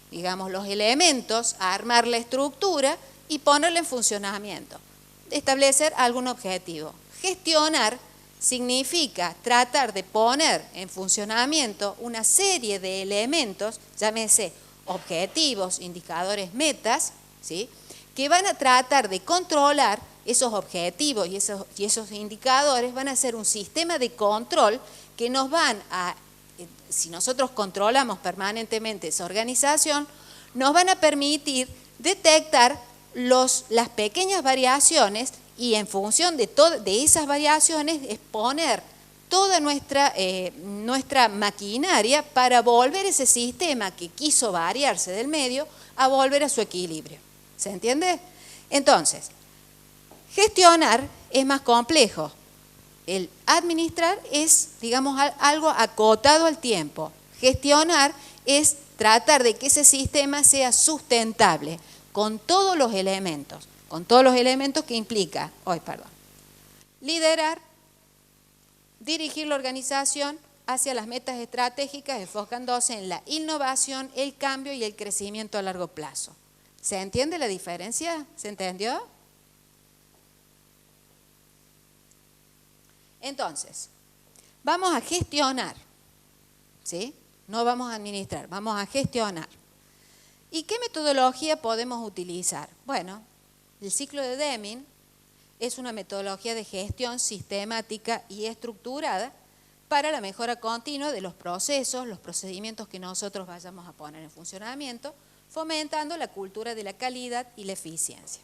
digamos, los elementos, armar la estructura y ponerla en funcionamiento. Establecer algún objetivo. Gestionar significa tratar de poner en funcionamiento una serie de elementos, llámese objetivos, indicadores, metas, ¿sí?, que van a tratar de controlar esos objetivos y esos indicadores. Van a ser un sistema de control que nos van a, si nosotros controlamos permanentemente esa organización, nos van a permitir detectar las pequeñas variaciones y en función de esas variaciones exponer toda nuestra maquinaria para volver ese sistema que quiso variarse del medio a volver a su equilibrio. ¿Se entiende? Entonces, gestionar es más complejo. El administrar es, digamos, algo acotado al tiempo. Gestionar es tratar de que ese sistema sea sustentable con todos los elementos que implica, liderar, dirigir la organización hacia las metas estratégicas enfocándose en la innovación, el cambio y el crecimiento a largo plazo. ¿Se entiende la diferencia? ¿Se entendió? Entonces, vamos a gestionar, ¿sí? No vamos a administrar, vamos a gestionar. ¿Y qué metodología podemos utilizar? Bueno, el ciclo de Deming es una metodología de gestión sistemática y estructurada para la mejora continua de los procesos, los procedimientos que nosotros vayamos a poner en funcionamiento, fomentando la cultura de la calidad y la eficiencia.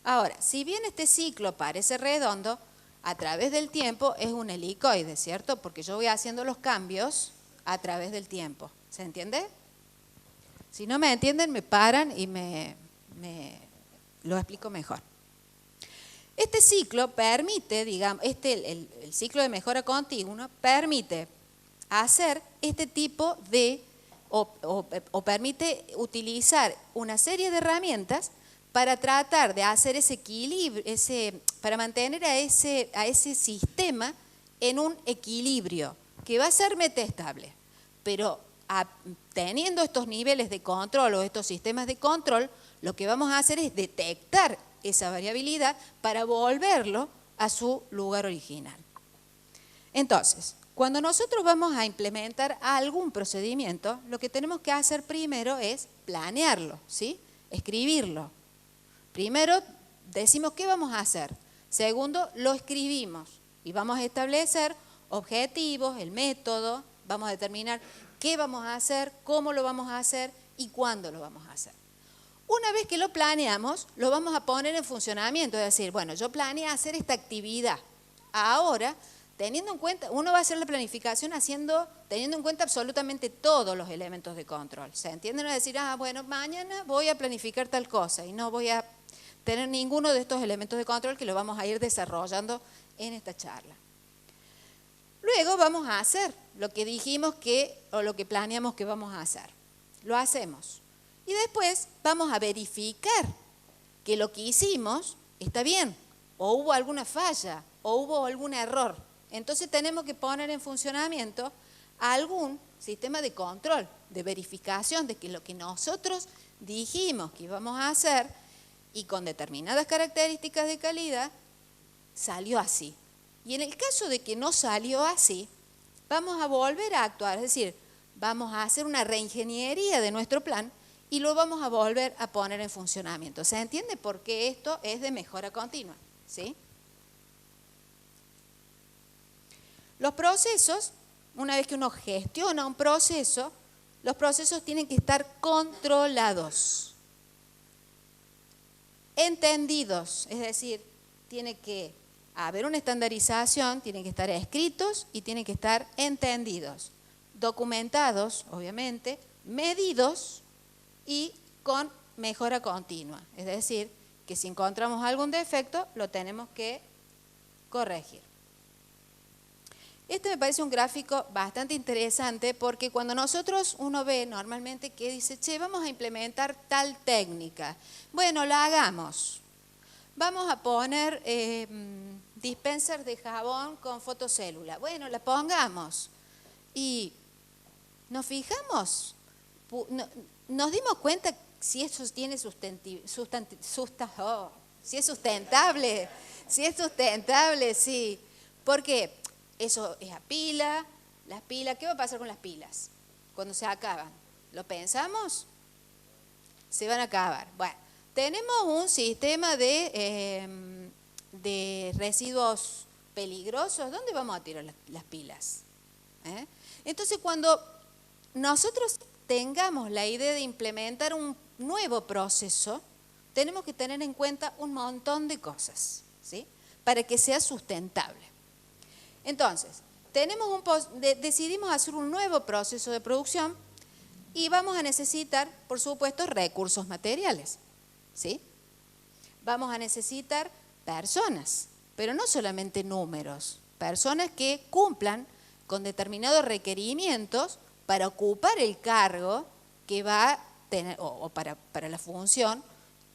Ahora, si bien este ciclo parece redondo, a través del tiempo es un helicoide, ¿cierto? Porque yo voy haciendo los cambios a través del tiempo. ¿Se entiende? Si no me entienden, me paran y me lo explico mejor. Este ciclo permite, digamos, el ciclo de mejora continua permite hacer este tipo de, o permite utilizar una serie de herramientas para tratar de hacer ese equilibrio, para mantener a ese sistema en un equilibrio que va a ser metaestable, pero teniendo estos niveles de control o estos sistemas de control, lo que vamos a hacer es detectar esa variabilidad para volverlo a su lugar original. Entonces, cuando nosotros vamos a implementar algún procedimiento, lo que tenemos que hacer primero es planearlo, ¿sí? Escribirlo. Primero decimos qué vamos a hacer. Segundo, lo escribimos y vamos a establecer objetivos, el método, vamos a determinar qué vamos a hacer, cómo lo vamos a hacer y cuándo lo vamos a hacer. Una vez que lo planeamos, lo vamos a poner en funcionamiento, es decir, bueno, yo planeé hacer esta actividad. Ahora, teniendo en cuenta, uno va a hacer la planificación teniendo en cuenta absolutamente todos los elementos de control. ¿Se entiende? No es decir, bueno, mañana voy a planificar tal cosa y no voy a tener ninguno de estos elementos de control que lo vamos a ir desarrollando en esta charla. Luego vamos a hacer lo que dijimos o lo que planeamos que vamos a hacer. Lo hacemos. Y después vamos a verificar que lo que hicimos está bien, o hubo alguna falla, o hubo algún error. Entonces tenemos que poner en funcionamiento algún sistema de control, de verificación de que lo que nosotros dijimos que íbamos a hacer y con determinadas características de calidad, salió así. Y en el caso de que no salió así, vamos a volver a actuar, es decir, vamos a hacer una reingeniería de nuestro plan y lo vamos a volver a poner en funcionamiento. ¿Se entiende por qué esto es de mejora continua? ¿Sí? Los procesos, una vez que uno gestiona un proceso, los procesos tienen que estar controlados, entendidos, es decir, tiene que haber una estandarización, tienen que estar escritos y tienen que estar entendidos, documentados, obviamente, medidos y con mejora continua. Es decir, que si encontramos algún defecto, lo tenemos que corregir. Este me parece un gráfico bastante interesante porque cuando uno ve normalmente que dice, vamos a implementar tal técnica. Bueno, la hagamos. Vamos a poner dispenser de jabón con fotocélula. Bueno, la pongamos. Y nos fijamos, nos dimos cuenta si eso tiene si es sustentable, sí. ¿Por qué? Eso es a pila, las pilas, ¿qué va a pasar con las pilas cuando se acaban? ¿Lo pensamos? Se van a acabar. Bueno, tenemos un sistema de residuos peligrosos. ¿Dónde vamos a tirar las pilas? Entonces, cuando nosotros tengamos la idea de implementar un nuevo proceso, tenemos que tener en cuenta un montón de cosas, ¿sí? Para que sea sustentable. Entonces, decidimos hacer un nuevo proceso de producción y vamos a necesitar, por supuesto, recursos materiales, ¿sí? Vamos a necesitar personas, pero no solamente números, personas que cumplan con determinados requerimientos para ocupar el cargo que va a tener, o para la función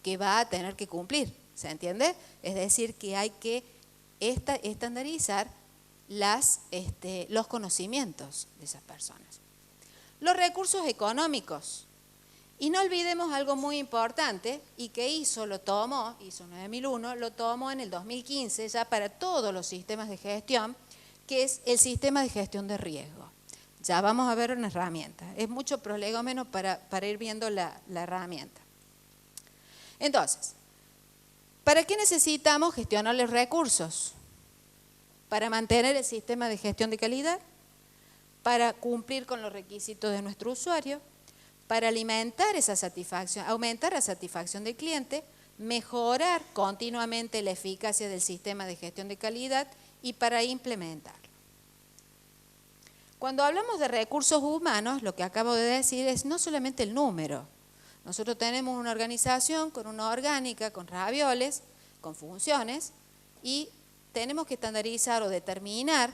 que va a tener que cumplir, ¿se entiende? Es decir, que hay que estandarizar los conocimientos de esas personas. Los recursos económicos. Y no olvidemos algo muy importante y que ISO 9001, lo tomó en el 2015 ya para todos los sistemas de gestión, que es el sistema de gestión de riesgo. Ya vamos a ver una herramienta. Es mucho prolegómeno para ir viendo la herramienta. Entonces, ¿para qué necesitamos gestionar los recursos? Para mantener el sistema de gestión de calidad, para cumplir con los requisitos de nuestro usuario, para alimentar esa satisfacción, aumentar la satisfacción del cliente, mejorar continuamente la eficacia del sistema de gestión de calidad y para implementarlo. Cuando hablamos de recursos humanos, lo que acabo de decir es no solamente el número. Nosotros tenemos una organización con una orgánica, con ravioles, con funciones, y tenemos que estandarizar o determinar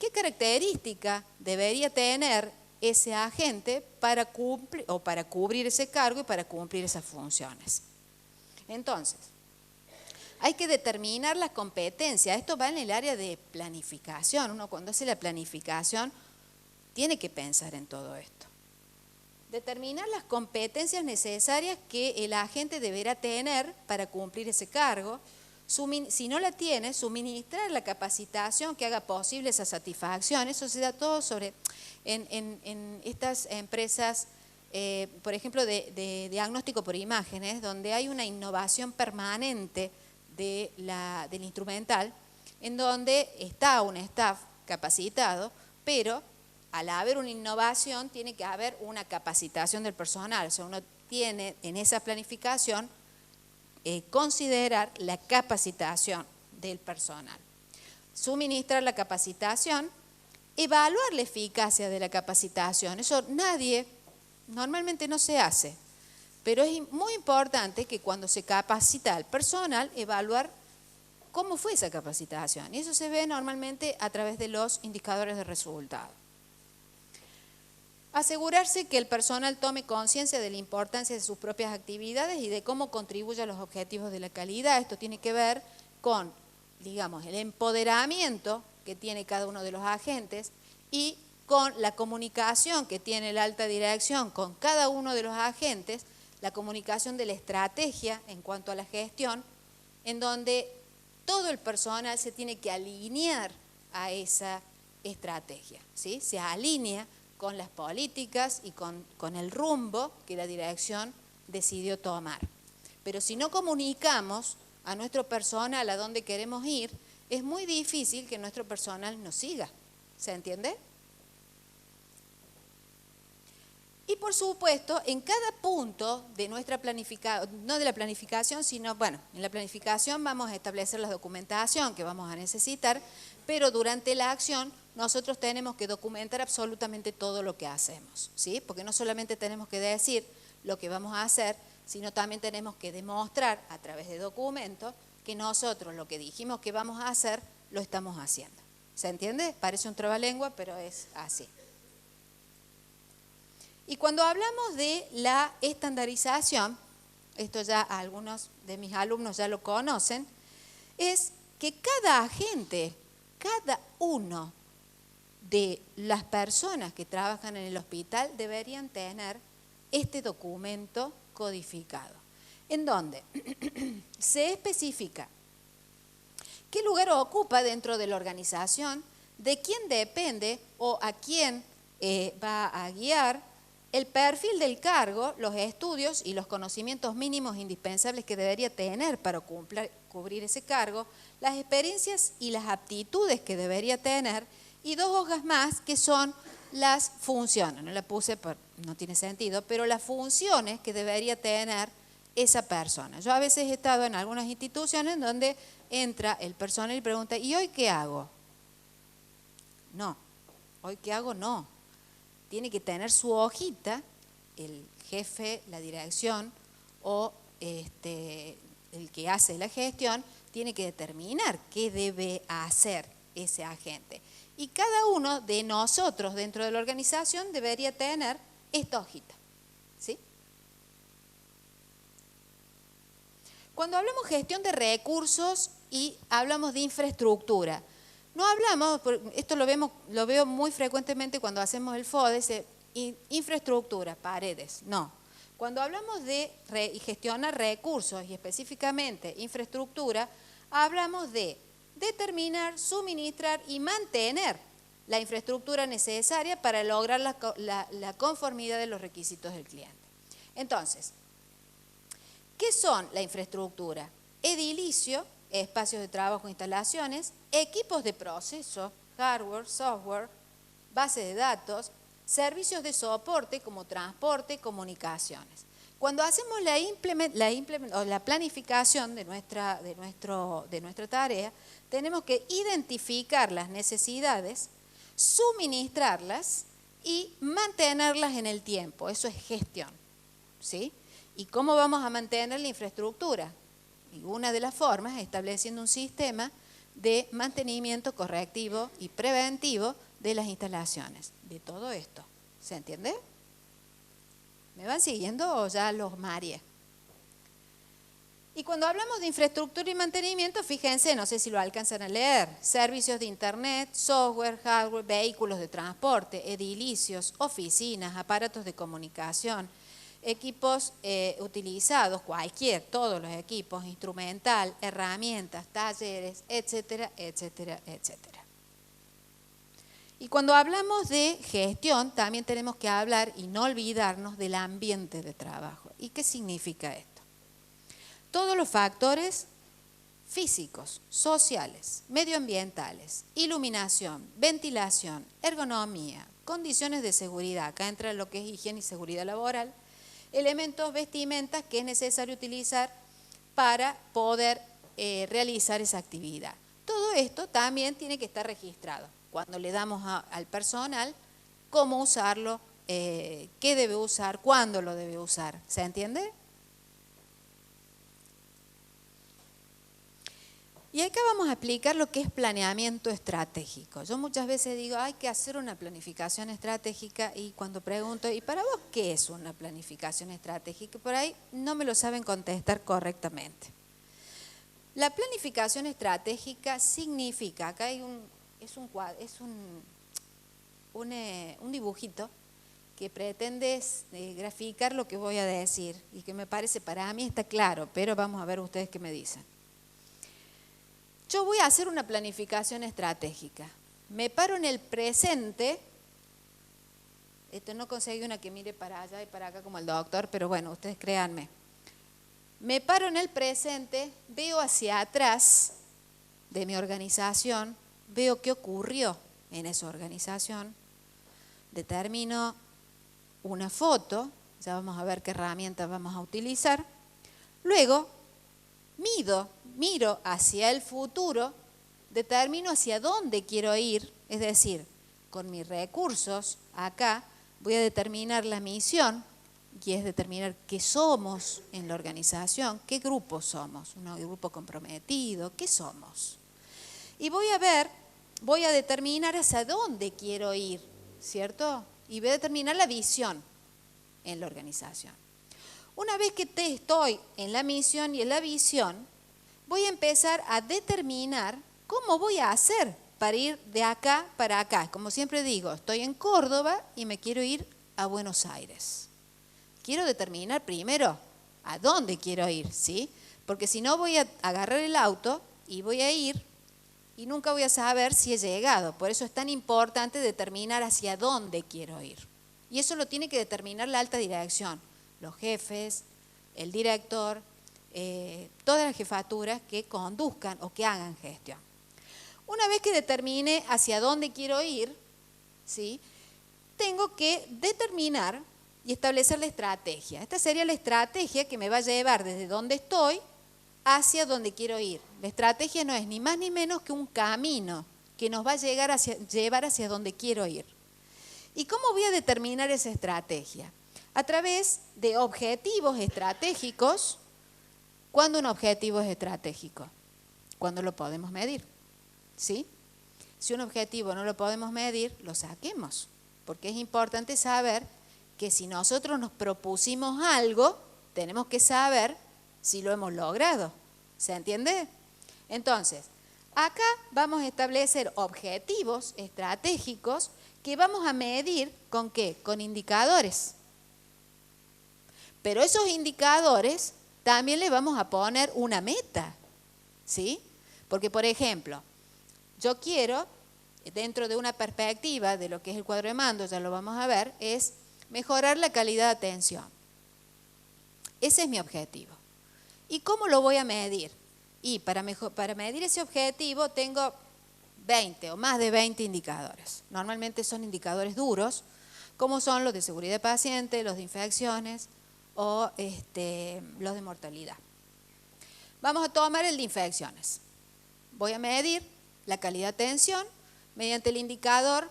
qué característica debería tener ese agente para cubrir ese cargo y para cumplir esas funciones. Entonces, hay que determinar las competencias. Esto va en el área de planificación. Uno cuando hace la planificación tiene que pensar en todo esto. Determinar las competencias necesarias que el agente deberá tener para cumplir ese cargo. Si no la tiene, suministrar la capacitación que haga posible esa satisfacción. Eso se da todo en estas empresas, por ejemplo, de diagnóstico por imágenes, donde hay una innovación permanente del instrumental, en donde está un staff capacitado, pero al haber una innovación tiene que haber una capacitación del personal. O sea, uno tiene en esa planificación considerar la capacitación del personal. Suministrar la capacitación, evaluar la eficacia de la capacitación. Eso normalmente no se hace, pero es muy importante que cuando se capacita al personal, evaluar cómo fue esa capacitación. Y eso se ve normalmente a través de los indicadores de resultado. Asegurarse que el personal tome conciencia de la importancia de sus propias actividades y de cómo contribuye a los objetivos de la calidad. Esto tiene que ver con, digamos, el empoderamiento que tiene cada uno de los agentes y con la comunicación que tiene la alta dirección con cada uno de los agentes, la comunicación de la estrategia en cuanto a la gestión, en donde todo el personal se tiene que alinear a esa estrategia, ¿sí? Se alinea con las políticas y con el rumbo que la dirección decidió tomar. Pero si no comunicamos a nuestro personal a dónde queremos ir, es muy difícil que nuestro personal nos siga. ¿Se entiende? Y por supuesto, en cada punto de nuestra planificación, no de la planificación, sino, bueno, en la planificación vamos a establecer la documentación que vamos a necesitar, pero durante la acción nosotros tenemos que documentar absolutamente todo lo que hacemos, ¿sí? Porque no solamente tenemos que decir lo que vamos a hacer, sino también tenemos que demostrar a través de documentos que nosotros lo que dijimos que vamos a hacer, lo estamos haciendo. ¿Se entiende? Parece un trabalengua, pero es así. Y cuando hablamos de la estandarización, esto ya algunos de mis alumnos ya lo conocen, es que cada agente, cada uno de las personas que trabajan en el hospital deberían tener este documento codificado, en donde se especifica qué lugar ocupa dentro de la organización, de quién depende o a quién va a guiar, el perfil del cargo, los estudios y los conocimientos mínimos indispensables que debería tener para cubrir ese cargo, las experiencias y las aptitudes que debería tener, y 2 hojas más que son las funciones, no la puse, no tiene sentido, pero las funciones que debería tener esa persona. Yo a veces he estado en algunas instituciones donde entra el personal y pregunta, ¿y hoy qué hago? No, hoy qué hago no. Tiene que tener su hojita, el jefe, la dirección o el que hace la gestión, tiene que determinar qué debe hacer ese agente. Y cada uno de nosotros dentro de la organización debería tener esta hojita, ¿sí? Cuando hablamos gestión de recursos y hablamos de infraestructura, no hablamos, esto lo veo muy frecuentemente cuando hacemos el FODE, dice infraestructura, paredes, no. Cuando hablamos de gestionar recursos y específicamente infraestructura, hablamos de determinar, suministrar y mantener la infraestructura necesaria para lograr la conformidad de los requisitos del cliente. Entonces, ¿qué son la infraestructura? Edilicio, espacios de trabajo, instalaciones, equipos de proceso, hardware, software, base de datos, servicios de soporte como transporte, comunicaciones. Cuando hacemos la planificación de nuestra tarea, tenemos que identificar las necesidades, suministrarlas y mantenerlas en el tiempo. Eso es gestión, ¿sí? ¿Y cómo vamos a mantener la infraestructura? Y una de las formas es estableciendo un sistema de mantenimiento correctivo y preventivo de las instalaciones. De todo esto, ¿se entiende? ¿Me van siguiendo o ya los mareé? Y cuando hablamos de infraestructura y mantenimiento, fíjense, no sé si lo alcanzan a leer, servicios de internet, software, hardware, vehículos de transporte, edilicios, oficinas, aparatos de comunicación, equipos utilizados, todos los equipos, instrumental, herramientas, talleres, etcétera, etcétera, etcétera. Y cuando hablamos de gestión, también tenemos que hablar y no olvidarnos del ambiente de trabajo. ¿Y qué significa esto? Todos los factores físicos, sociales, medioambientales, iluminación, ventilación, ergonomía, condiciones de seguridad, acá entra lo que es higiene y seguridad laboral, elementos, vestimentas que es necesario utilizar para poder realizar esa actividad. Todo esto también tiene que estar registrado. Cuando le damos al personal cómo usarlo, qué debe usar, cuándo lo debe usar. ¿Se entiende? Y acá vamos a explicar lo que es planeamiento estratégico. Yo muchas veces digo, hay que hacer una planificación estratégica y cuando pregunto, ¿y para vos qué es una planificación estratégica? Por ahí no me lo saben contestar correctamente. La planificación estratégica significa, acá hay un dibujito que pretende graficar lo que voy a decir y que me parece, para mí está claro, pero vamos a ver ustedes qué me dicen. Yo voy a hacer una planificación estratégica. Me paro en el presente. No conseguí una que mire para allá y para acá como el doctor, pero bueno, ustedes créanme. Me paro en el presente, veo hacia atrás de mi organización, veo qué ocurrió en esa organización, determino una foto, ya vamos a ver qué herramientas vamos a utilizar. Luego, miro hacia el futuro, determino hacia dónde quiero ir, es decir, con mis recursos acá voy a determinar la misión, que es determinar qué somos en la organización, qué grupo somos, un grupo comprometido, qué somos. Y voy a determinar hacia dónde quiero ir, ¿cierto? Y voy a determinar la visión en la organización. Una vez que estoy en la misión y en la visión, voy a empezar a determinar cómo voy a hacer para ir de acá para acá. Como siempre digo, estoy en Córdoba y me quiero ir a Buenos Aires. Quiero determinar primero a dónde quiero ir, ¿sí? Porque si no voy a agarrar el auto y voy a ir y nunca voy a saber si he llegado. Por eso es tan importante determinar hacia dónde quiero ir. Y eso lo tiene que determinar la alta dirección, los jefes, el director, todas las jefaturas que conduzcan o que hagan gestión. Una vez que determine hacia dónde quiero ir, ¿sí?, tengo que determinar y establecer la estrategia. Esta sería la estrategia que me va a llevar desde donde estoy hacia donde quiero ir. La estrategia no es ni más ni menos que un camino que nos va a llevar hacia donde quiero ir. ¿Y cómo voy a determinar esa estrategia? A través de objetivos estratégicos. ¿Cuándo un objetivo es estratégico? Cuando lo podemos medir, ¿sí? Si un objetivo no lo podemos medir, lo saquemos, porque es importante saber que si nosotros nos propusimos algo, tenemos que saber si lo hemos logrado. ¿Se entiende? Entonces, acá vamos a establecer objetivos estratégicos que vamos a medir ¿con qué? Con indicadores. Pero esos indicadores también le vamos a poner una meta, ¿sí? Porque, por ejemplo, yo quiero, dentro de una perspectiva de lo que es el cuadro de mando, ya lo vamos a ver, es mejorar la calidad de atención. Ese es mi objetivo. ¿Y cómo lo voy a medir? Y para medir ese objetivo tengo 20 o más de 20 indicadores. Normalmente son indicadores duros, como son los de seguridad de paciente, los de infecciones o los de mortalidad. Vamos a tomar el de infecciones. Voy a medir la calidad de atención mediante el indicador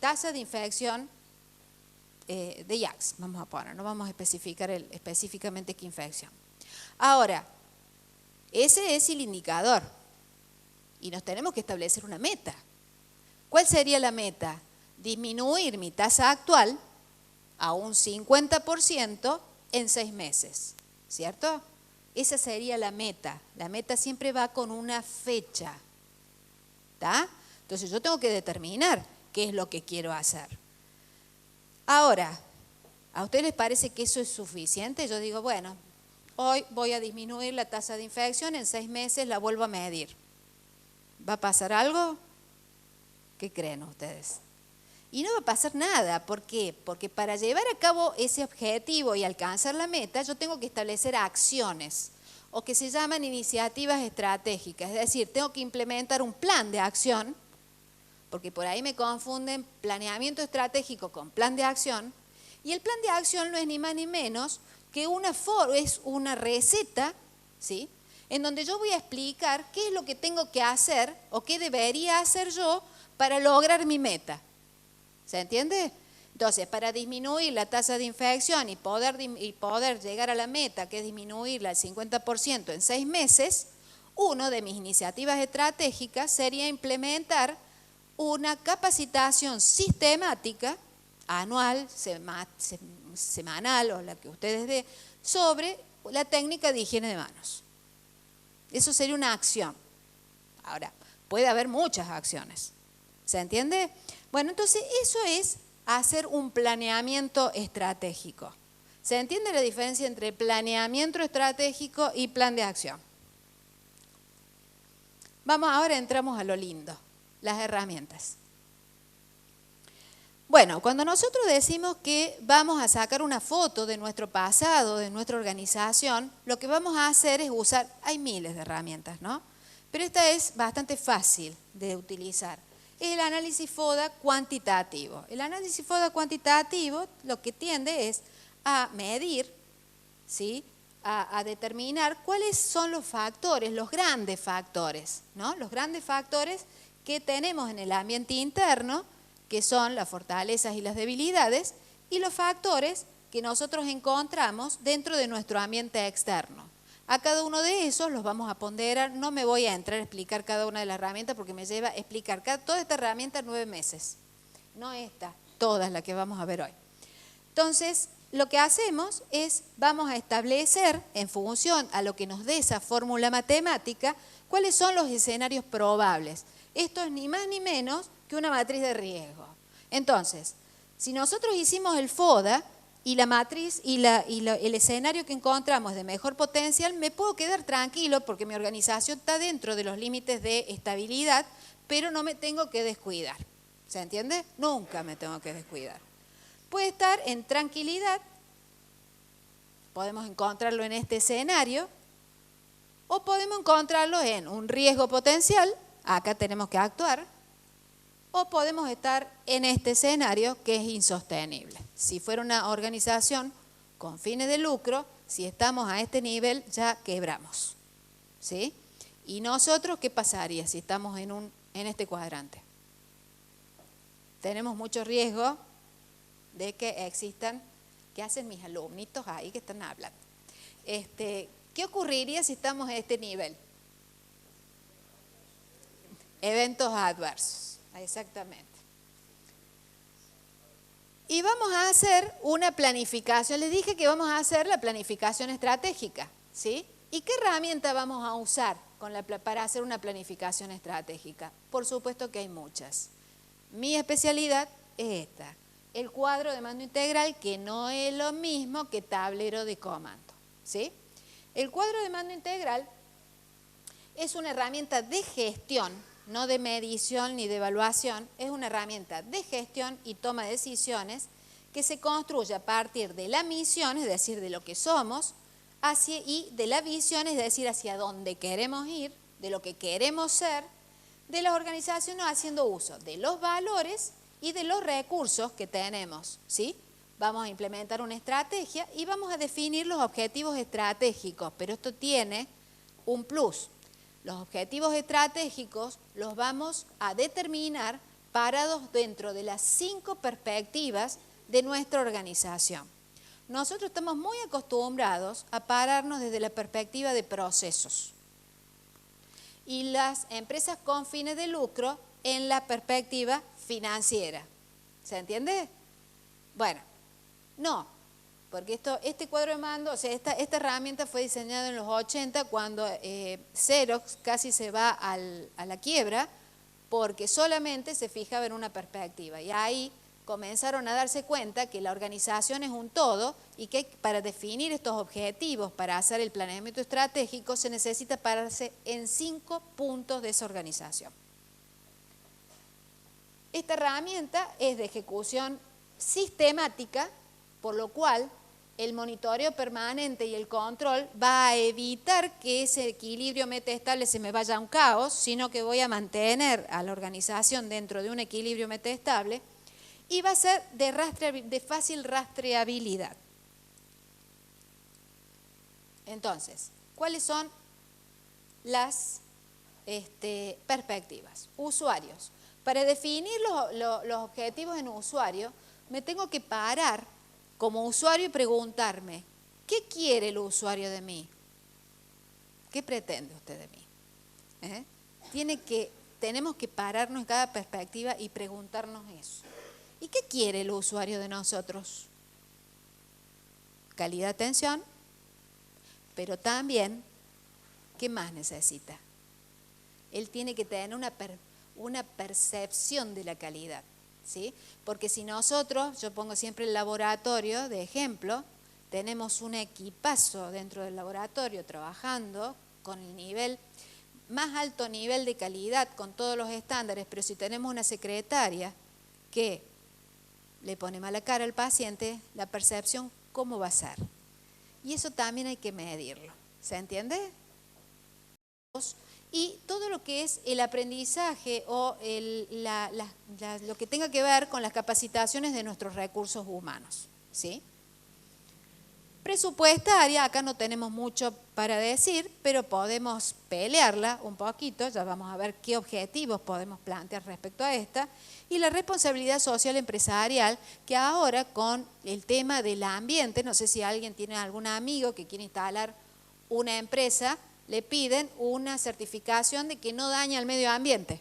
tasa de infección de IACS, vamos a poner, no vamos a especificar específicamente qué infección. Ahora, ese es el indicador y nos tenemos que establecer una meta. ¿Cuál sería la meta? Disminuir mi tasa actual a un 50% en 6 meses, ¿cierto? Esa sería la meta. La meta siempre va con una fecha, ¿está? Entonces yo tengo que determinar qué es lo que quiero hacer. Ahora, ¿a ustedes les parece que eso es suficiente? Yo digo, bueno, hoy voy a disminuir la tasa de infección, en 6 meses la vuelvo a medir. ¿Va a pasar algo? ¿Qué creen ustedes? Y no va a pasar nada. ¿Por qué? Porque para llevar a cabo ese objetivo y alcanzar la meta, yo tengo que establecer acciones, o que se llaman iniciativas estratégicas. Es decir, tengo que implementar un plan de acción, porque por ahí me confunden planeamiento estratégico con plan de acción, y el plan de acción no es ni más ni menos que es una receta, ¿sí?, en donde yo voy a explicar qué es lo que tengo que hacer o qué debería hacer yo para lograr mi meta. ¿Se entiende? Entonces, para disminuir la tasa de infección y poder llegar a la meta, que es disminuirla al 50% en 6 meses, una de mis iniciativas estratégicas sería implementar una capacitación sistemática, anual, semanal o la que ustedes den, sobre la técnica de higiene de manos. Eso sería una acción. Ahora, puede haber muchas acciones. ¿Se entiende? Bueno, entonces eso es hacer un planeamiento estratégico. ¿Se entiende la diferencia entre planeamiento estratégico y plan de acción? Vamos, ahora entramos a lo lindo, las herramientas. Bueno, cuando nosotros decimos que vamos a sacar una foto de nuestro pasado, de nuestra organización, lo que vamos a hacer es usar, hay miles de herramientas, ¿no? Pero esta es bastante fácil de utilizar. Es el análisis FODA cuantitativo. El análisis FODA cuantitativo lo que tiende es a medir, ¿sí?, a determinar cuáles son los factores, los grandes factores, ¿no? Los grandes factores que tenemos en el ambiente interno, que son las fortalezas y las debilidades, y los factores que nosotros encontramos dentro de nuestro ambiente externo. A cada uno de esos los vamos a ponderar. No me voy a entrar a explicar cada una de las herramientas porque me lleva a explicar toda esta herramienta en 9 meses. No esta, todas las que vamos a ver hoy. Entonces, lo que hacemos es, vamos a establecer, en función a lo que nos dé esa fórmula matemática, cuáles son los escenarios probables. Esto es ni más ni menos que una matriz de riesgo. Entonces, si nosotros hicimos el FODA, y la matriz el escenario que encontramos de mejor potencial, me puedo quedar tranquilo porque mi organización está dentro de los límites de estabilidad, pero no me tengo que descuidar. ¿Se entiende? Nunca me tengo que descuidar. Puede estar en tranquilidad, podemos encontrarlo en este escenario, o podemos encontrarlo en un riesgo potencial, acá tenemos que actuar, o podemos estar en este escenario que es insostenible. Si fuera una organización con fines de lucro, si estamos a este nivel ya quebramos, ¿sí? ¿Y nosotros qué pasaría si estamos en este cuadrante? Tenemos mucho riesgo de que existan, ¿qué hacen mis alumnitos ahí que están hablando? ¿Qué ocurriría si estamos a este nivel? Eventos adversos. Exactamente. Y vamos a hacer una planificación. Les dije que vamos a hacer la planificación estratégica, ¿sí? ¿Y qué herramienta vamos a usar para hacer una planificación estratégica? Por supuesto que hay muchas. Mi especialidad es esta, el cuadro de mando integral, que no es lo mismo que tablero de comando, ¿sí? El cuadro de mando integral es una herramienta de gestión, no de medición ni de evaluación, es una herramienta de gestión y toma de decisiones que se construye a partir de la misión, es decir, de lo que somos, y de la visión, es decir, hacia dónde queremos ir, de lo que queremos ser, de las organizaciones haciendo uso de los valores y de los recursos que tenemos, ¿sí? Vamos a implementar una estrategia y vamos a definir los objetivos estratégicos, pero esto tiene un plus. Los objetivos estratégicos los vamos a determinar parados dentro de las 5 perspectivas de nuestra organización. Nosotros estamos muy acostumbrados a pararnos desde la perspectiva de procesos y las empresas con fines de lucro en la perspectiva financiera. ¿Se entiende? Bueno, no. Porque este cuadro de mando, o sea, esta herramienta fue diseñada en los 80 cuando Xerox casi se va a la quiebra porque solamente se fijaba en una perspectiva. Y ahí comenzaron a darse cuenta que la organización es un todo y que para definir estos objetivos, para hacer el planeamiento estratégico, se necesita pararse en 5 puntos de esa organización. Esta herramienta es de ejecución sistemática, por lo cual el monitoreo permanente y el control va a evitar que ese equilibrio metaestable se me vaya a un caos, sino que voy a mantener a la organización dentro de un equilibrio metaestable y va a ser de fácil rastreabilidad. Entonces, ¿cuáles son las perspectivas? Usuarios. Para definir los objetivos en usuario, me tengo que parar como usuario y preguntarme, ¿qué quiere el usuario de mí? ¿Qué pretende usted de mí? Tenemos que pararnos en cada perspectiva y preguntarnos eso. ¿Y qué quiere el usuario de nosotros? Calidad de atención, pero también, ¿qué más necesita? Él tiene que tener una percepción de la calidad. ¿Sí? Porque si nosotros, yo pongo siempre el laboratorio de ejemplo, tenemos un equipazo dentro del laboratorio trabajando con el más alto nivel de calidad, con todos los estándares, pero si tenemos una secretaria que le pone mala cara al paciente, la percepción, ¿cómo va a ser? Y eso también hay que medirlo, ¿se entiende? Y todo lo que es el aprendizaje o lo que tenga que ver con las capacitaciones de nuestros recursos humanos, ¿sí? Presupuestaria, acá no tenemos mucho para decir, pero podemos pelearla un poquito, ya vamos a ver qué objetivos podemos plantear respecto a esta. Y la responsabilidad social empresarial, que ahora con el tema del ambiente, no sé si alguien tiene algún amigo que quiere instalar una empresa, le piden una certificación de que no daña al medio ambiente.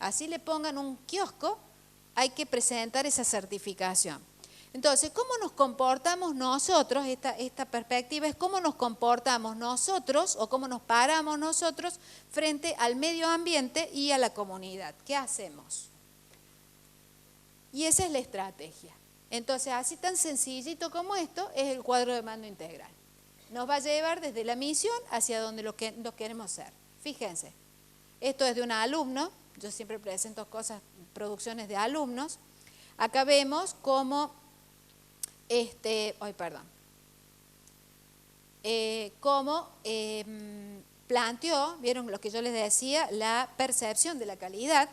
Así le pongan un kiosco, hay que presentar esa certificación. Entonces, ¿cómo nos comportamos nosotros? Esta perspectiva es cómo nos comportamos nosotros o cómo nos paramos nosotros frente al medio ambiente y a la comunidad. ¿Qué hacemos? Y esa es la estrategia. Entonces, así tan sencillito como esto es el cuadro de mando integral. Nos va a llevar desde la misión hacia donde lo queremos ser. Fíjense, esto es de un alumno, yo siempre presento producciones de alumnos. Acá vemos cómo, planteó, vieron lo que yo les decía, la percepción de la calidad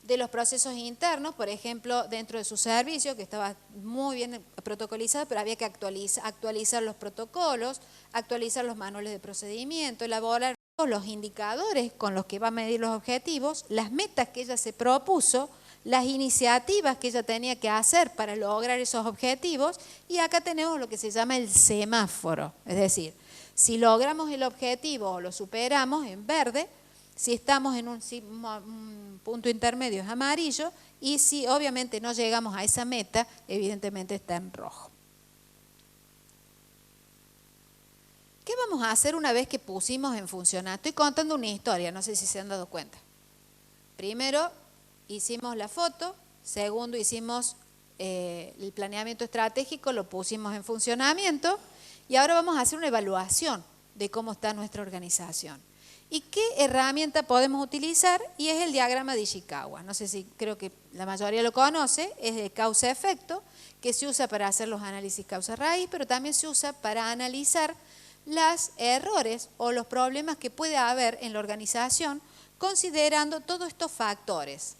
de los procesos internos, por ejemplo, dentro de su servicio, que estaba muy bien protocolizado, pero había que actualizar los protocolos, actualizar los manuales de procedimiento, elaborar los indicadores con los que va a medir los objetivos, las metas que ella se propuso, las iniciativas que ella tenía que hacer para lograr esos objetivos, y acá tenemos lo que se llama el semáforo, es decir, si logramos el objetivo o lo superamos en verde, si estamos en un punto intermedio es amarillo, y si obviamente no llegamos a esa meta, evidentemente está en rojo. ¿Qué vamos a hacer una vez que pusimos en funcionar? Estoy contando una historia, no sé si se han dado cuenta. Primero hicimos la foto, segundo hicimos el planeamiento estratégico, lo pusimos en funcionamiento, y ahora vamos a hacer una evaluación de cómo está nuestra organización. ¿Y qué herramienta podemos utilizar? Y es el diagrama de Ishikawa. No sé si creo que la mayoría lo conoce, es de causa-efecto, que se usa para hacer los análisis causa-raíz, pero también se usa para analizar los errores o los problemas que puede haber en la organización, considerando todos estos factores.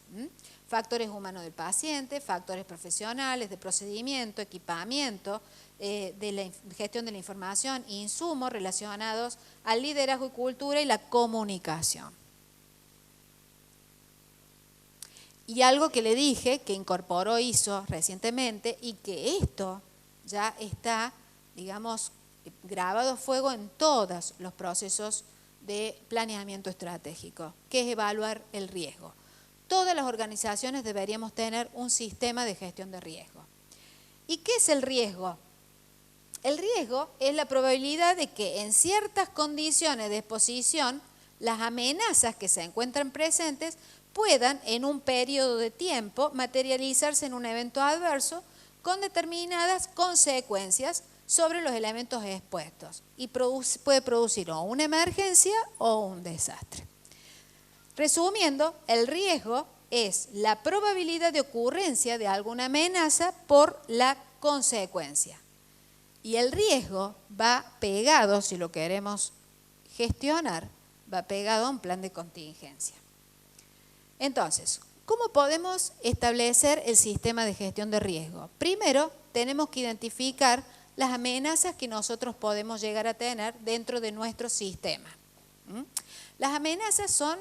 Factores humanos del paciente, factores profesionales, de procedimiento, equipamiento, de la gestión de la información, insumos relacionados al liderazgo y cultura y la comunicación. Y algo que le dije, que incorporó ISO recientemente, y que esto ya está, digamos, grabado a fuego en todos los procesos de planeamiento estratégico, que es evaluar el riesgo. Todas las organizaciones deberíamos tener un sistema de gestión de riesgo. ¿Y qué es el riesgo? El riesgo es la probabilidad de que en ciertas condiciones de exposición las amenazas que se encuentran presentes puedan en un periodo de tiempo materializarse en un evento adverso con determinadas consecuencias sobre los elementos expuestos y puede producir o una emergencia o un desastre. Resumiendo, el riesgo es la probabilidad de ocurrencia de alguna amenaza por la consecuencia. Y el riesgo va pegado, si lo queremos gestionar, va pegado a un plan de contingencia. Entonces, ¿cómo podemos establecer el sistema de gestión de riesgo? Primero, tenemos que identificar las amenazas que nosotros podemos llegar a tener dentro de nuestro sistema. Las amenazas son,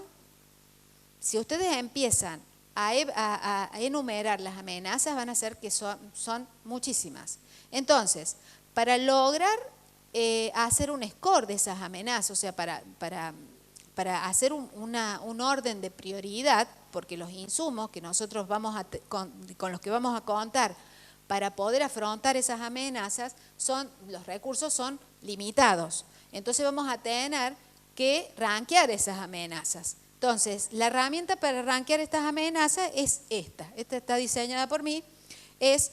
si ustedes empiezan a enumerar las amenazas, van a ser que son muchísimas. Entonces, para lograr hacer un score de esas amenazas, o sea, para hacer un orden de prioridad, porque los insumos que nosotros con los que vamos a contar para poder afrontar esas amenazas, los recursos son limitados. Entonces vamos a tener que rankear esas amenazas. Entonces, la herramienta para rankear estas amenazas es esta. Esta está diseñada por mí, es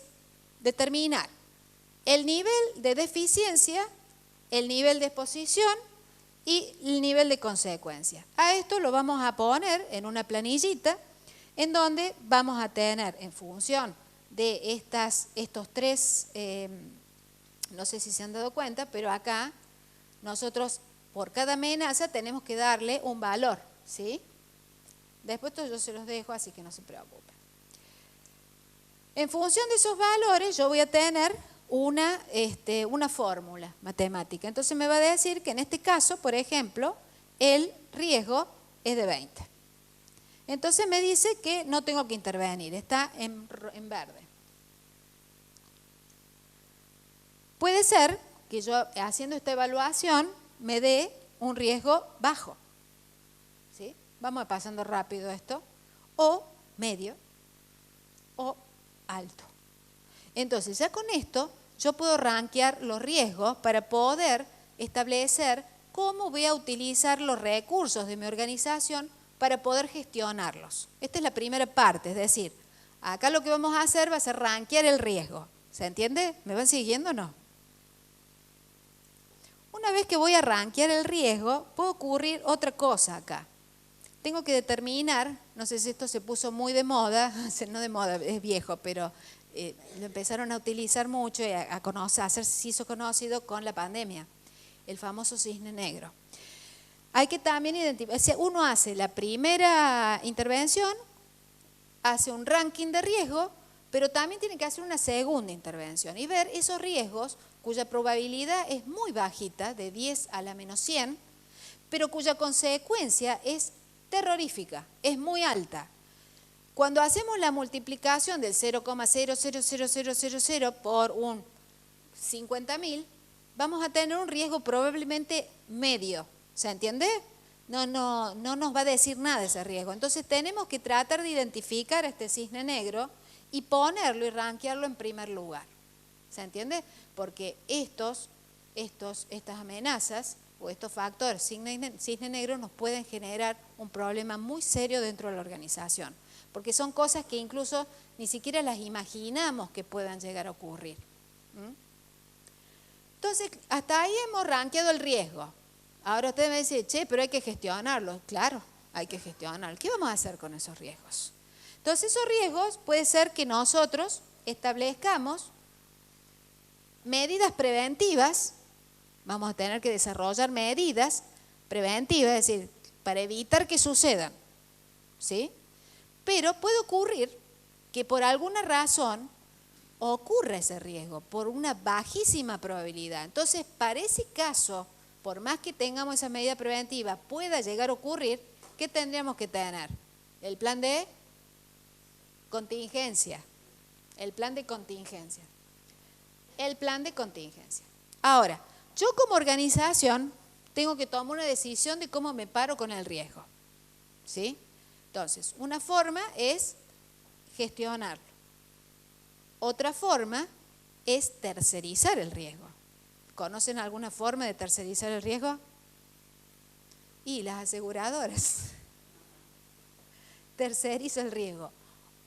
determinar el nivel de deficiencia, el nivel de exposición y el nivel de consecuencia. A esto lo vamos a poner en una planillita en donde vamos a tener en función de estos tres, no sé si se han dado cuenta, pero acá nosotros por cada amenaza tenemos que darle un valor, ¿sí? Después esto yo se los dejo, así que no se preocupen. En función de esos valores yo voy a tener una fórmula matemática. Entonces me va a decir que en este caso, por ejemplo, el riesgo es de 20. Entonces me dice que no tengo que intervenir, está en verde. Puede ser que yo haciendo esta evaluación me dé un riesgo bajo. ¿Sí? Vamos pasando rápido esto. O medio o alto. Entonces ya con esto yo puedo rankear los riesgos para poder establecer cómo voy a utilizar los recursos de mi organización para poder gestionarlos. Esta es la primera parte, es decir, Acá lo que vamos a hacer va a ser rankear el riesgo. ¿Se entiende? ¿Me van siguiendo o no? Una vez que voy a rankear el riesgo, puede ocurrir otra cosa acá. Tengo que determinar, no sé si esto se puso muy de moda, no de moda, es viejo, pero lo empezaron a utilizar mucho y a conocer, se hizo conocido con la pandemia, el famoso cisne negro. Hay que también identificar, si uno hace la primera intervención, hace un ranking de riesgo, pero también tiene que hacer una segunda intervención y ver esos riesgos cuya probabilidad es muy bajita, de 10 a la menos 100, pero cuya consecuencia es terrorífica, es muy alta. Cuando hacemos la multiplicación del 0,000000 por un 50.000, vamos a tener un riesgo probablemente medio. ¿Se entiende? No nos va a decir nada ese riesgo. Entonces tenemos que tratar de identificar a este cisne negro y ponerlo y rankearlo en primer lugar. ¿Se entiende? Porque estas amenazas o estos factores cisne negro nos pueden generar un problema muy serio dentro de la organización. Porque son cosas que incluso ni siquiera las imaginamos que puedan llegar a ocurrir. Entonces, hasta ahí hemos rankeado el riesgo. Ahora usted me dice, che, pero hay que gestionarlo. Claro, hay que gestionarlo. ¿Qué vamos a hacer con esos riesgos? Entonces, esos riesgos puede ser que nosotros establezcamos medidas preventivas. Vamos a tener que desarrollar medidas preventivas, es decir, para evitar que sucedan. ¿Sí? Pero puede ocurrir que por alguna razón ocurra ese riesgo, por una bajísima probabilidad. Entonces, para ese caso, por más que tengamos esa medida preventiva, pueda llegar a ocurrir, ¿qué tendríamos que tener? El plan de contingencia. El plan de contingencia. El plan de contingencia. Ahora, yo como organización tengo que tomar una decisión de cómo me paro con el riesgo. ¿Sí? Entonces, una forma es gestionarlo. Otra forma es tercerizar el riesgo. ¿Conocen alguna forma de tercerizar el riesgo? Y las aseguradoras. Tercerizo el riesgo.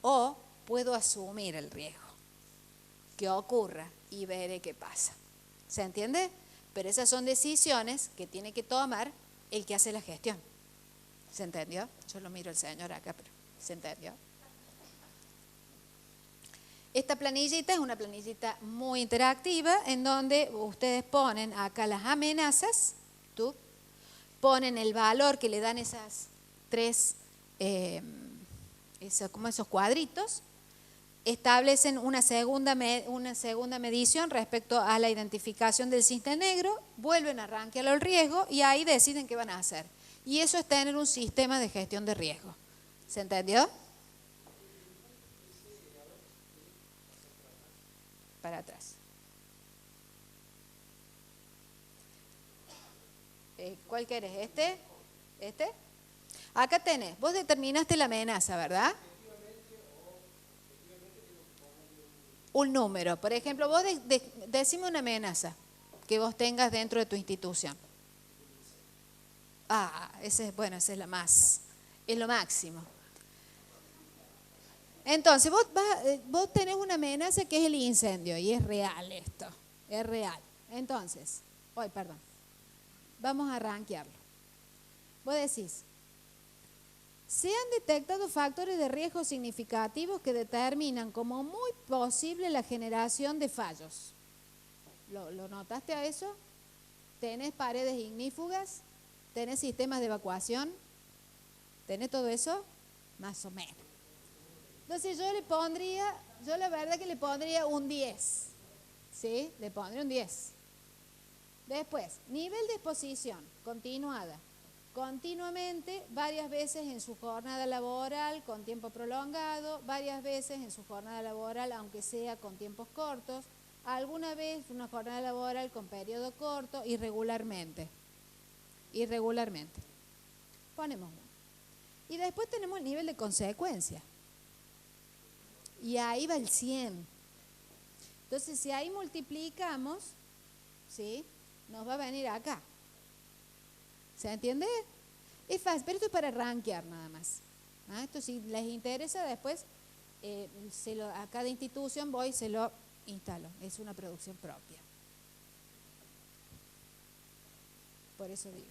O puedo asumir el riesgo. Que ocurra y veré qué pasa. ¿Se entiende? Pero esas son decisiones que tiene que tomar el que hace la gestión. ¿Se entendió? Yo lo miro al señor acá, pero ¿se entendió? Esta planillita es una planillita muy interactiva en donde ustedes ponen acá las amenazas, ponen el valor que le dan esas tres, como esos cuadritos, establecen una segunda medición respecto a la identificación del cisne negro, vuelven a rankearlo el riesgo y ahí deciden qué van a hacer. Y eso es tener un sistema de gestión de riesgo. ¿Se entendió? Para atrás. ¿Cuál querés? ¿Este? ¿Este? Acá tenés, vos determinaste la amenaza, ¿verdad? Un número. Por ejemplo, vos decime una amenaza que vos tengas dentro de tu institución. Esa es la más, es lo máximo. Entonces, vos tenés una amenaza que es el incendio, y es real esto, es real. Entonces, vamos a rankearlo. Vos decís, se han detectado factores de riesgo significativos que determinan como muy posible la generación de fallos. ¿Lo notaste a eso? ¿Tenés paredes ignífugas? ¿Tenés sistemas de evacuación? ¿Tenés todo eso? Más o menos. Entonces yo la verdad que le pondría un 10. ¿Sí? Le pondría un 10. Después, nivel de exposición continuada. Continuamente, varias veces en su jornada laboral con tiempo prolongado, varias veces en su jornada laboral aunque sea con tiempos cortos, alguna vez una jornada laboral con periodo corto, irregularmente. Ponemos uno. Y después tenemos el nivel de consecuencia. Y ahí va el 100. Entonces, si ahí multiplicamos, ¿sí? Nos va a venir acá. ¿Se entiende? Es fácil, pero esto es para rankear nada más. Esto si les interesa después a cada institución voy y se lo instalo. Es una producción propia. Por eso digo.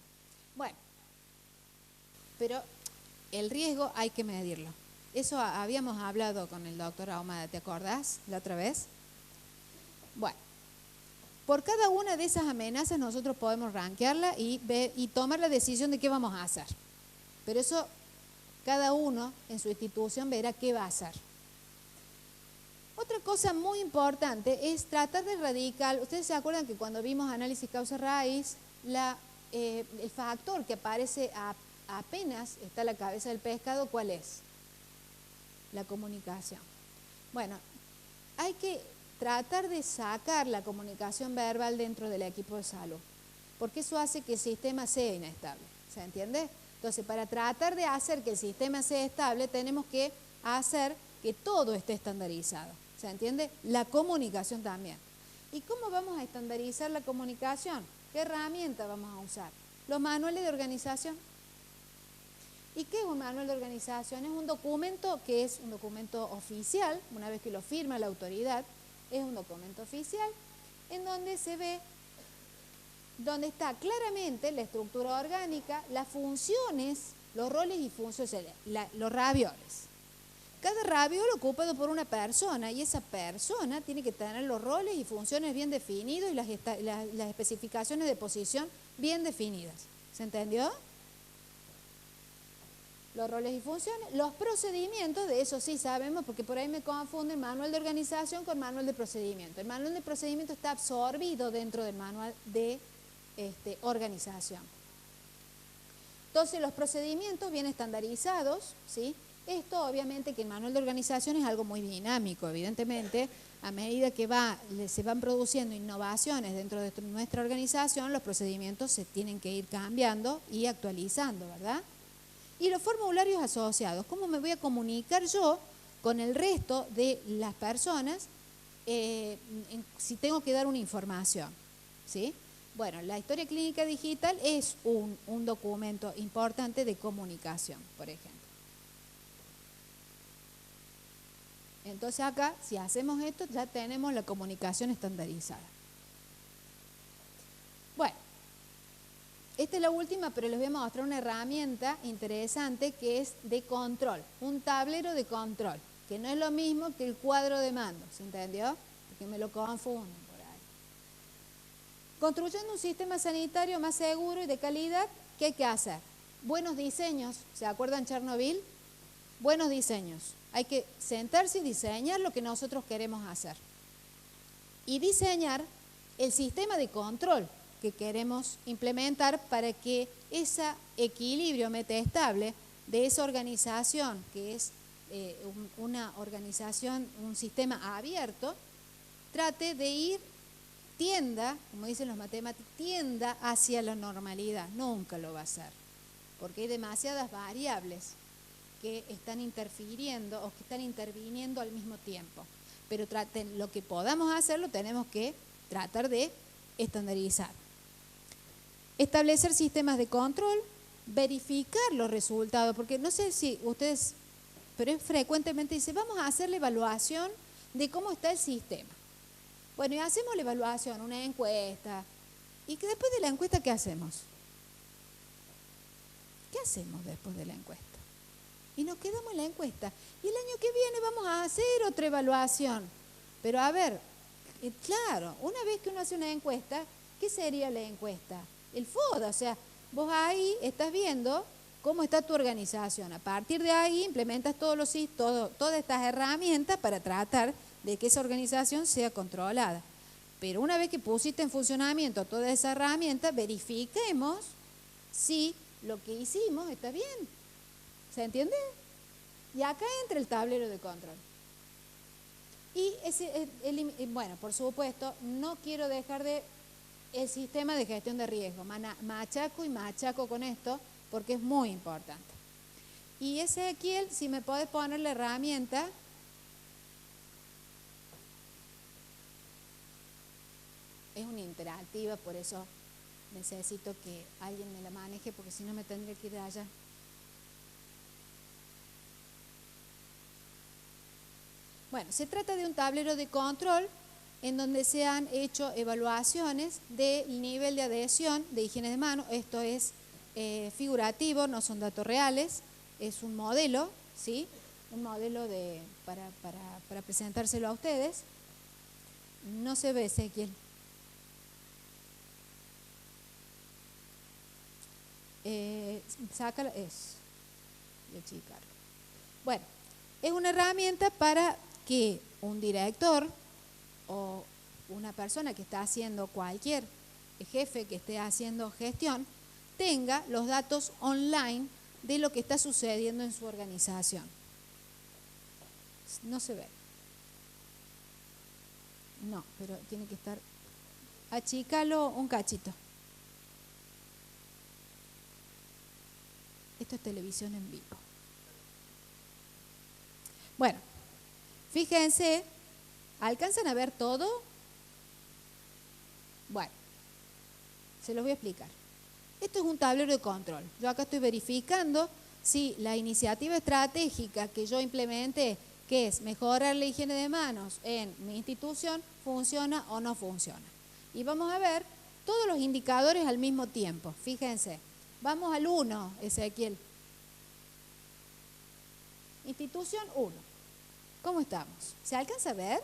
Bueno, pero el riesgo hay que medirlo. Eso habíamos hablado con el doctor Ahumada, ¿te acordás la otra vez? Bueno, por cada una de esas amenazas nosotros podemos rankearla y tomar la decisión de qué vamos a hacer. Pero eso cada uno en su institución verá qué va a hacer. Otra cosa muy importante es tratar de erradicar. Ustedes se acuerdan que cuando vimos análisis causa-raíz, el factor que aparece apenas está la cabeza del pescado, ¿cuál es? La comunicación. Bueno, hay que tratar de sacar la comunicación verbal dentro del equipo de salud, porque eso hace que el sistema sea inestable, ¿se entiende? Entonces, para tratar de hacer que el sistema sea estable, tenemos que hacer que todo esté estandarizado, ¿se entiende? La comunicación también. ¿Y cómo vamos a estandarizar la comunicación? ¿Qué herramienta vamos a usar? Los manuales de organización. ¿Y qué es un manual de organización? Es un documento que es un documento oficial, una vez que lo firma la autoridad, es un documento oficial en donde se ve, donde está claramente la estructura orgánica, las funciones, los roles y funciones, los ravioles. Cada raviol ocupado por una persona y esa persona tiene que tener los roles y funciones bien definidos y las especificaciones de posición bien definidas. ¿Se entendió? Los roles y funciones, los procedimientos, de eso sí sabemos, porque por ahí me confunden manual de organización con manual de procedimiento. El manual de procedimiento está absorbido dentro del manual de organización. Entonces los procedimientos bien estandarizados, ¿sí? Esto obviamente que el manual de organización es algo muy dinámico, evidentemente, a medida que se van produciendo innovaciones dentro de nuestra organización, los procedimientos se tienen que ir cambiando y actualizando, ¿verdad? Y los formularios asociados, ¿cómo me voy a comunicar yo con el resto de las personas si tengo que dar una información? ¿Sí? Bueno, la historia clínica digital es un documento importante de comunicación, por ejemplo. Entonces acá, si hacemos esto, ya tenemos la comunicación estandarizada. Bueno. Esta es la última, pero les voy a mostrar una herramienta interesante que es de control, un tablero de control, que no es lo mismo que el cuadro de mando, ¿se entendió? Porque me lo confunden por ahí. Construyendo un sistema sanitario más seguro y de calidad, ¿qué hay que hacer? Buenos diseños, ¿se acuerdan Chernobyl? Buenos diseños. Hay que sentarse y diseñar lo que nosotros queremos hacer. Y diseñar el sistema de control que queremos implementar para que ese equilibrio metaestable de esa organización, que es una organización, un sistema abierto, trate de tienda, como dicen los matemáticos, tienda hacia la normalidad. Nunca lo va a hacer, porque hay demasiadas variables que están interfiriendo o que están interviniendo al mismo tiempo. Pero lo que podamos hacerlo tenemos que tratar de estandarizar. Establecer sistemas de control, verificar los resultados, porque no sé si ustedes, pero frecuentemente dicen, vamos a hacer la evaluación de cómo está el sistema. Bueno, y hacemos la evaluación, una encuesta, y que después de la encuesta, ¿qué hacemos? ¿Qué hacemos después de la encuesta? Y nos quedamos en la encuesta. Y el año que viene vamos a hacer otra evaluación. Pero a ver, claro, una vez que uno hace una encuesta, ¿qué sería la encuesta? El FODA, o sea, vos ahí estás viendo cómo está tu organización. A partir de ahí implementas todas estas herramientas para tratar de que esa organización sea controlada. Pero una vez que pusiste en funcionamiento toda esa herramienta, verifiquemos si lo que hicimos está bien. ¿Se entiende? Y acá entra el tablero de control. Y bueno, por supuesto, no quiero dejar de el sistema de gestión de riesgo. Machaco y machaco con esto porque es muy importante. Y Ezequiel, si me podés poner la herramienta. Es una interactiva, por eso necesito que alguien me la maneje porque si no me tendría que ir de allá. Bueno, se trata de un tablero de control en donde se han hecho evaluaciones del nivel de adhesión de higiene de manos. Esto es figurativo, no son datos reales, es un modelo, ¿sí? Un modelo para presentárselo a ustedes. No se ve, Ezequiel. Sácalo, es. Y achicarlo. Bueno, es una herramienta para que un director o una persona que está haciendo cualquier jefe que esté haciendo gestión tenga los datos online de lo que está sucediendo en su organización. No se ve. No, pero tiene que estar. Achícalo un cachito. Esto es televisión en vivo. Bueno, fíjense, ¿alcanzan a ver todo? Bueno, se los voy a explicar. Esto es un tablero de control. Yo acá estoy verificando si la iniciativa estratégica que yo implementé, que es mejorar la higiene de manos en mi institución, funciona o no funciona. Y vamos a ver todos los indicadores al mismo tiempo. Fíjense, vamos al 1, Ezequiel. Institución 1. ¿Cómo estamos? ¿Se alcanza a ver?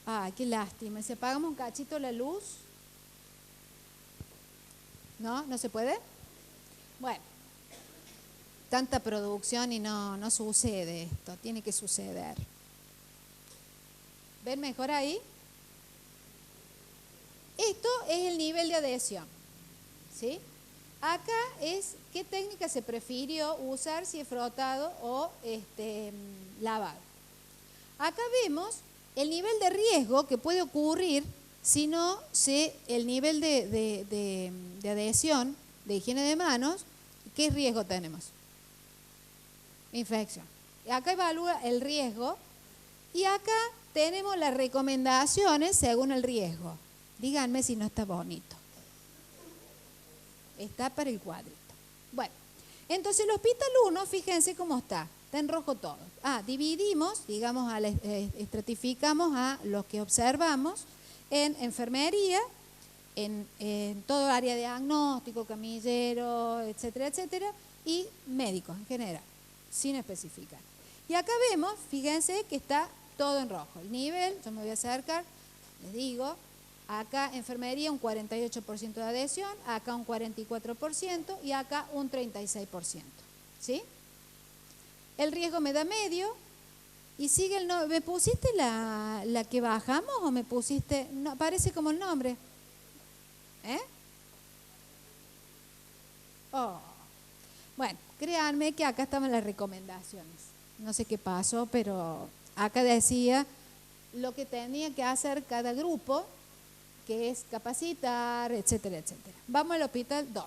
Ay, qué lástima. Si apagamos un cachito la luz. ¿No? ¿No se puede? Bueno, tanta producción y no sucede esto. Tiene que suceder. ¿Ven mejor ahí? Esto es el nivel de adhesión. ¿Sí? Acá es qué técnica se prefirió usar, si es frotado o lavado. Acá vemos el nivel de riesgo que puede ocurrir si no el nivel de adhesión, de higiene de manos. ¿Qué riesgo tenemos? Infección. Acá evalúa el riesgo y acá tenemos las recomendaciones según el riesgo. Díganme si no está bonito. Está para el cuadrito. Bueno, entonces el hospital 1, fíjense cómo está. Está en rojo todo. Dividimos, digamos, estratificamos a los que observamos en enfermería, en todo área de diagnóstico, camillero, etcétera, etcétera, y médicos en general, sin especificar. Y acá vemos, fíjense que está todo en rojo. El nivel, yo me voy a acercar, les digo, acá enfermería un 48% de adhesión, acá un 44% y acá un 36%. ¿Sí? El riesgo me da medio y sigue el nombre. ¿Me pusiste la que bajamos o me pusiste? No, aparece como el nombre. Oh. Bueno, créanme que acá estaban las recomendaciones. No sé qué pasó, pero acá decía lo que tenía que hacer cada grupo, que es capacitar, etcétera, etcétera. Vamos al hospital 2.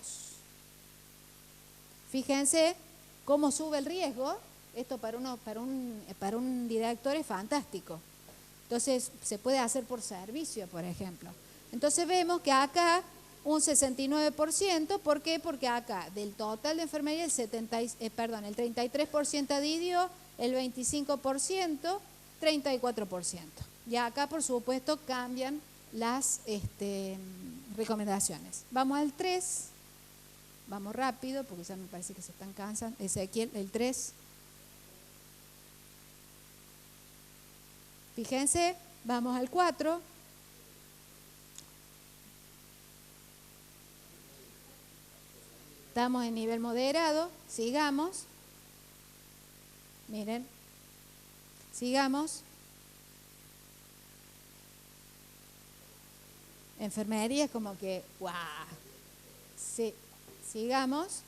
Fíjense cómo sube el riesgo. Esto para un director es fantástico. Entonces, se puede hacer por servicio, por ejemplo. Entonces, vemos que acá un 69%. ¿Por qué? Porque acá, del total de enfermería, el 33% adhirió, el 25%, 34%. Y acá, por supuesto, cambian las recomendaciones. Vamos al 3. Vamos rápido, porque ya me parece que se están cansando. Ezequiel, el 3. Fíjense, vamos al 4. Estamos en nivel moderado, sigamos. Miren, sigamos. Enfermería es como que, ¡guau! Sí, sigamos.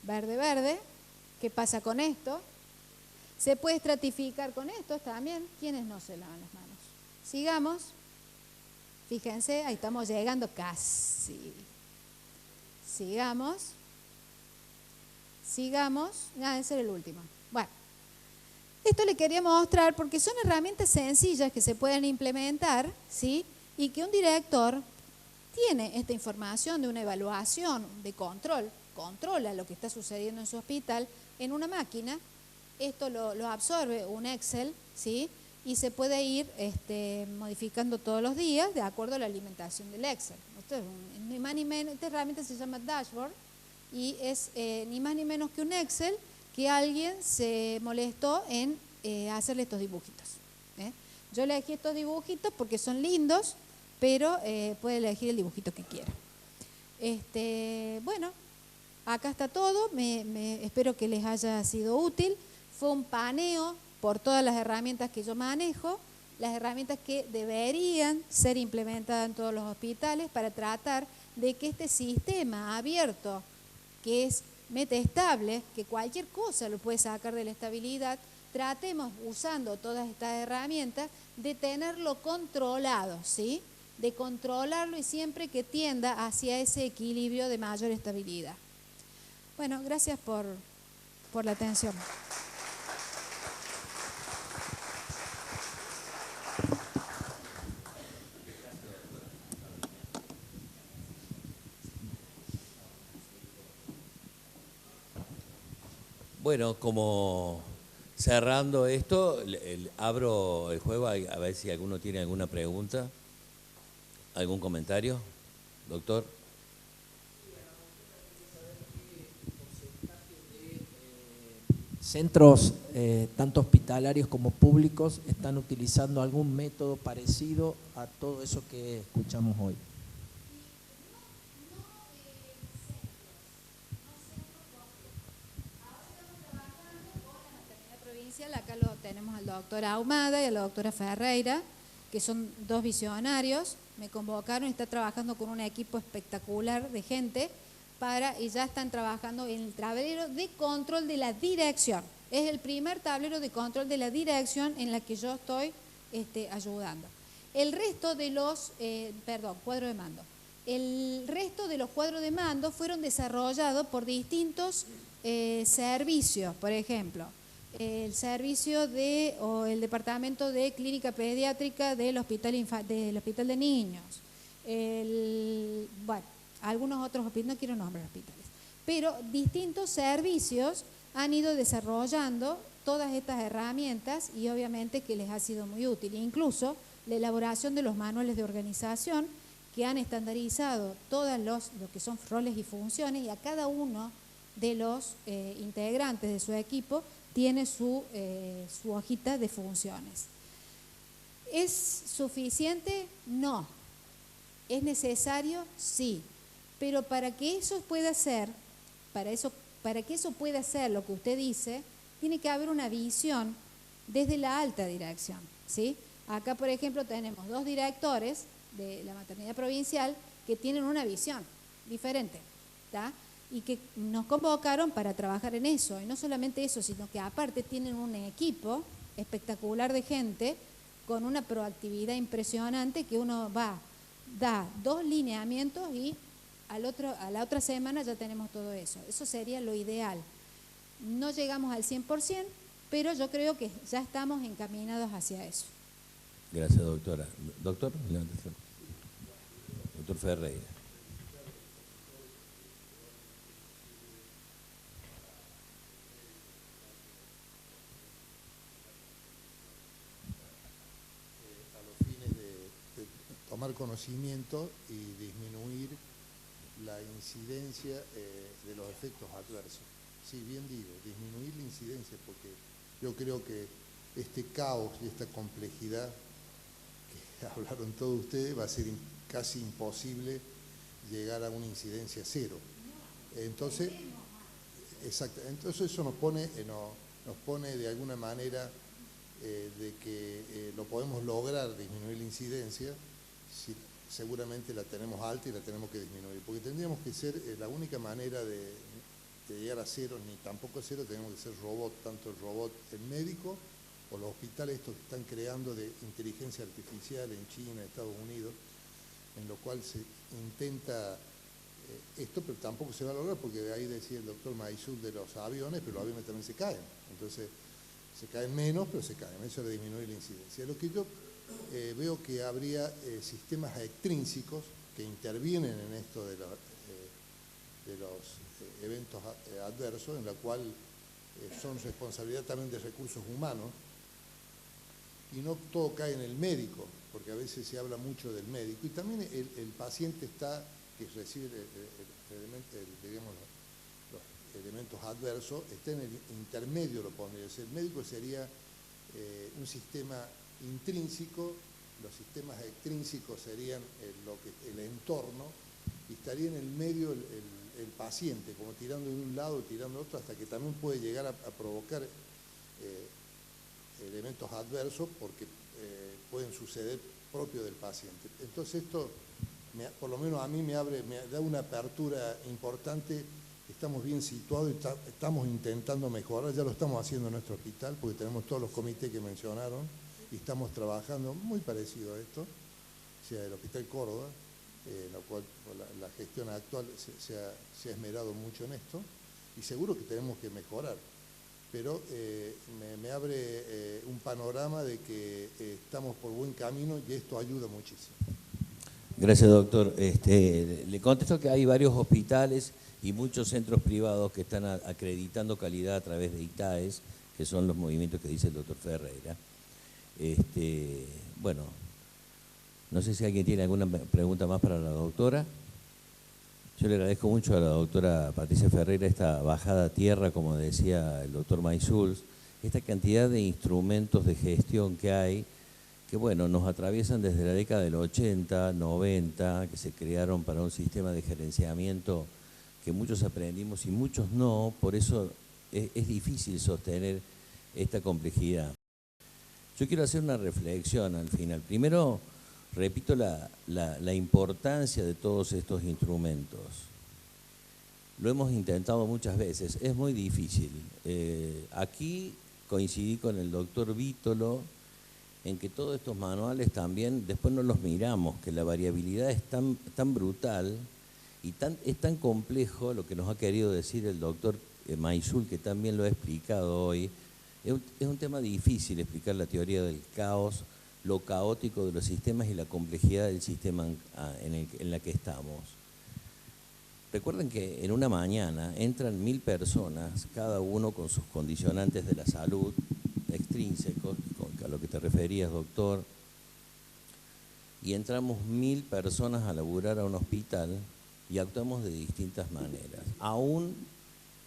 Verde, verde. ¿Qué pasa con esto? Se puede estratificar con estos también. ¿Quiénes no se lavan las manos? Sigamos. Fíjense, ahí estamos llegando casi. Sigamos. Sigamos. Ese era el último. Bueno, esto le quería mostrar porque son herramientas sencillas que se pueden implementar, ¿sí? Y que un director tiene esta información de una evaluación, de controla lo que está sucediendo en su hospital en una máquina. Esto lo absorbe un Excel, ¿sí? Y se puede ir modificando todos los días de acuerdo a la alimentación del Excel. Esto es ni más ni menos, esta herramienta se llama Dashboard y es ni más ni menos que un Excel que alguien se molestó en hacerle estos dibujitos. Yo elegí estos dibujitos porque son lindos, pero puede elegir el dibujito que quiera. Bueno, acá está todo, espero que les haya sido útil. Fue un paneo por todas las herramientas que yo manejo, las herramientas que deberían ser implementadas en todos los hospitales para tratar de que este sistema abierto, que es metaestable, que cualquier cosa lo puede sacar de la estabilidad, tratemos, usando todas estas herramientas, de tenerlo controlado, ¿sí? De controlarlo y siempre que tienda hacia ese equilibrio de mayor estabilidad. Bueno, gracias por la atención. Bueno, como cerrando esto, abro el juego a ver si alguno tiene alguna pregunta, algún comentario, doctor. Centros, tanto hospitalarios como públicos, están utilizando algún método parecido a todo eso que escuchamos hoy. Acá lo tenemos al doctor Ahumada y a la doctora Ferreira, que son dos visionarios. Me convocaron y está trabajando con un equipo espectacular de gente y ya están trabajando en el tablero de control de la dirección. Es el primer tablero de control de la dirección en la que yo estoy ayudando. El resto de los, cuadro de mando. El resto de los cuadros de mando fueron desarrollados por distintos servicios, por ejemplo. El servicio o el departamento de clínica pediátrica del hospital de niños, algunos otros hospitales, no quiero nombrar hospitales, pero distintos servicios han ido desarrollando todas estas herramientas y obviamente que les ha sido muy útil. Incluso la elaboración de los manuales de organización que han estandarizado todos lo que son roles y funciones, y a cada uno de los integrantes de su equipo tiene su hojita de funciones. ¿Es suficiente? No. ¿Es necesario? Sí. Pero para que eso pueda ser, para que eso pueda ser lo que usted dice, tiene que haber una visión desde la alta dirección, ¿sí? Acá, por ejemplo, tenemos dos directores de la maternidad provincial que tienen una visión diferente, ¿tá? Y que nos convocaron para trabajar en eso. Y no solamente eso, sino que aparte tienen un equipo espectacular de gente con una proactividad impresionante, que uno da 2 lineamientos y a la otra semana ya tenemos todo eso. Eso sería lo ideal. No llegamos al 100%, pero yo creo que ya estamos encaminados hacia eso. Gracias, doctora. Doctor Ferreira. Tomar conocimiento y disminuir la incidencia de los efectos adversos. Sí, bien digo, disminuir la incidencia, porque yo creo que este caos y esta complejidad que hablaron todos ustedes va a ser casi imposible llegar a una incidencia cero. Entonces, exacto, entonces eso nos pone de alguna manera de que lo podemos lograr, disminuir la incidencia. Sí, seguramente la tenemos alta y la tenemos que disminuir, porque tendríamos que ser la única manera de llegar a cero, ni tampoco a cero, tenemos que ser robot, tanto el robot médico o los hospitales estos que están creando de inteligencia artificial en China, Estados Unidos, en lo cual se intenta esto, pero tampoco se va a lograr, porque de ahí decía el doctor Maizul de los aviones, pero los aviones también se caen, entonces se caen menos, pero se caen, eso le disminuye la incidencia. Lo que yo veo que habría sistemas extrínsecos que intervienen en esto de los eventos adversos, en la cual son responsabilidad también de recursos humanos, y no todo cae en el médico, porque a veces se habla mucho del médico, y también el paciente que recibe digamos, los elementos adversos, está en el intermedio, lo pondría. El médico sería un sistema intrínseco, los sistemas extrínsecos serían el entorno, y estaría en el medio el paciente, como tirando de un lado, tirando de otro, hasta que también puede llegar a provocar elementos adversos, porque pueden suceder propio del paciente. Entonces esto, por lo menos a mí me da una apertura importante. Estamos bien situados y estamos intentando mejorar, ya lo estamos haciendo en nuestro hospital, porque tenemos todos los comités que mencionaron, y estamos trabajando muy parecido a esto, o sea, el Hospital Córdoba, en la cual la gestión actual se ha esmerado mucho en esto, y seguro que tenemos que mejorar, pero me abre un panorama de que estamos por buen camino, y esto ayuda muchísimo. Gracias, doctor. Le contesto que hay varios hospitales y muchos centros privados que están acreditando calidad a través de ITAES, que son los movimientos que dice el doctor Ferreira. Bueno, no sé si alguien tiene alguna pregunta más para la doctora. Yo le agradezco mucho a la doctora Patricia Ferreira esta bajada a tierra, como decía el doctor Maishuls, esta cantidad de instrumentos de gestión que hay, que bueno, nos atraviesan desde la década del 80, 90, que se crearon para un sistema de gerenciamiento que muchos aprendimos y muchos no, por eso es difícil sostener esta complejidad. Yo quiero hacer una reflexión al final. Primero, repito la importancia de todos estos instrumentos. Lo hemos intentado muchas veces, es muy difícil. Aquí coincidí con el doctor Vítolo en que todos estos manuales también, después no los miramos, que la variabilidad es tan brutal y es tan complejo lo que nos ha querido decir el doctor Maishuls, que también lo ha explicado hoy. Es un tema difícil explicar la teoría del caos, lo caótico de los sistemas y la complejidad del sistema en la que estamos. Recuerden que en una mañana entran 1000 personas, cada uno con sus condicionantes de la salud extrínsecos, a lo que te referías, doctor, y entramos 1000 personas a laburar a un hospital y actuamos de distintas maneras. Aún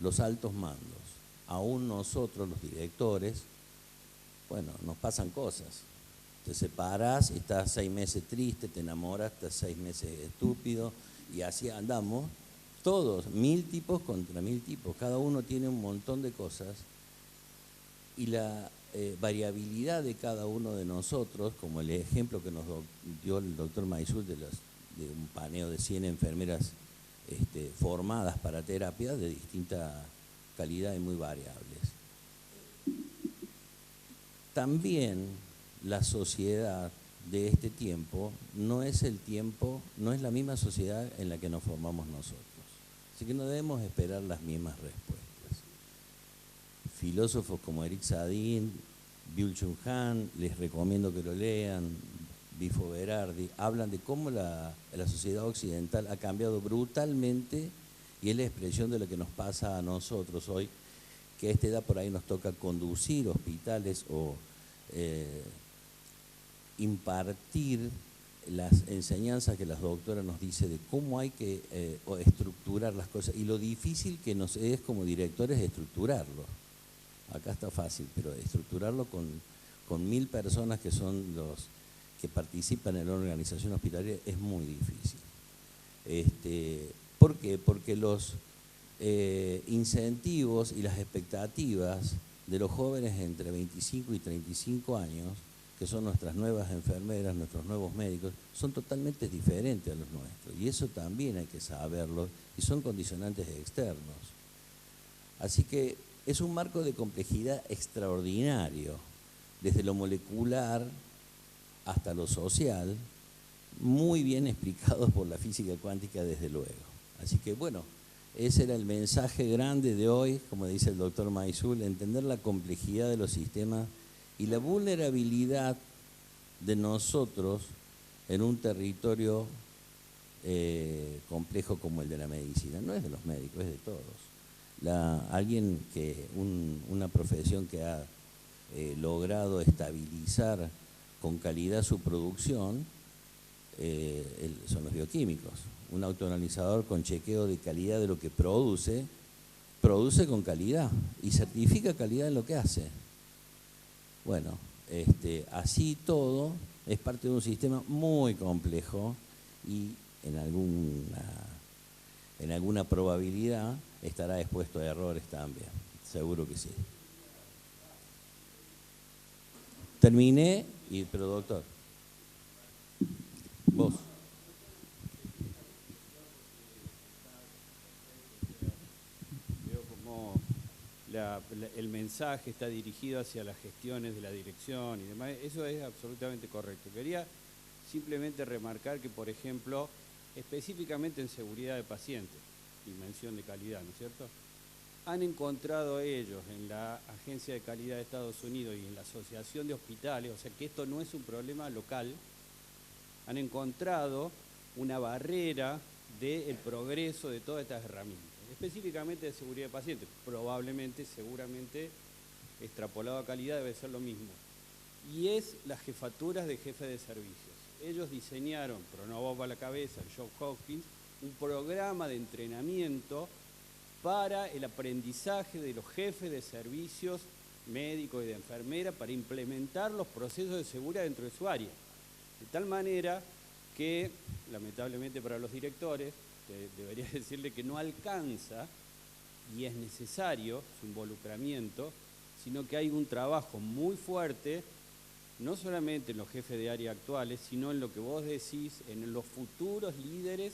los altos mandos, aún nosotros los directores, bueno, nos pasan cosas. Te separás, estás 6 meses triste, te enamoras, estás 6 meses estúpido, y así andamos todos, 1000 tipos contra 1000 tipos, cada uno tiene un montón de cosas, y la variabilidad de cada uno de nosotros, como el ejemplo que nos dio el doctor Maishuls de un paneo de 100 enfermeras formadas para terapia de distinta calidad y muy variables. También la sociedad de este tiempo no es la misma sociedad en la que nos formamos nosotros. Así que no debemos esperar las mismas respuestas. Filósofos como Eric Sadin, Byung-Chul Han, les recomiendo que lo lean, Bifo Berardi, hablan de cómo la sociedad occidental ha cambiado brutalmente, y es la expresión de lo que nos pasa a nosotros hoy, que a esta edad por ahí nos toca conducir hospitales o impartir las enseñanzas que las doctoras nos dicen de cómo hay que estructurar las cosas, y lo difícil que nos es como directores estructurarlo. Acá está fácil, pero estructurarlo con 1000 personas que son los que participan en la organización hospitalaria es muy difícil. ¿Por qué? Porque los incentivos y las expectativas de los jóvenes entre 25 y 35 años, que son nuestras nuevas enfermeras, nuestros nuevos médicos, son totalmente diferentes a los nuestros, y eso también hay que saberlo, y son condicionantes externos. Así que es un marco de complejidad extraordinario, desde lo molecular hasta lo social, muy bien explicado por la física cuántica desde luego. Así que bueno, ese era el mensaje grande de hoy, como dice el doctor Maishuls, entender la complejidad de los sistemas y la vulnerabilidad de nosotros en un territorio complejo como el de la medicina. No es de los médicos, es de todos. Alguien una profesión que ha logrado estabilizar con calidad su producción son los bioquímicos. Un autoanalizador con chequeo de calidad de lo que produce con calidad y certifica calidad en lo que hace. Bueno, así todo es parte de un sistema muy complejo y en alguna probabilidad estará expuesto a errores también, seguro que sí. Terminé, pero doctor, vos. Veo como el mensaje está dirigido hacia las gestiones de la dirección y demás. Eso es absolutamente correcto. Quería simplemente remarcar que, por ejemplo, específicamente en seguridad de pacientes, dimensión de calidad, ¿no es cierto?, han encontrado ellos en la Agencia de Calidad de Estados Unidos y en la Asociación de Hospitales, o sea que esto no es un problema local, han encontrado una barrera del progreso de todas estas herramientas, específicamente de seguridad de pacientes. Probablemente, seguramente, extrapolado a calidad debe ser lo mismo. Y es las jefaturas de jefes de servicios. Ellos diseñaron, pero no vos va a la cabeza, el Johns Hopkins, un programa de entrenamiento para el aprendizaje de los jefes de servicios médicos y de enfermeras para implementar los procesos de seguridad dentro de su área. De tal manera que, lamentablemente para los directores, debería decirle que no alcanza y es necesario su involucramiento, sino que hay un trabajo muy fuerte, no solamente en los jefes de área actuales, sino en lo que vos decís, en los futuros líderes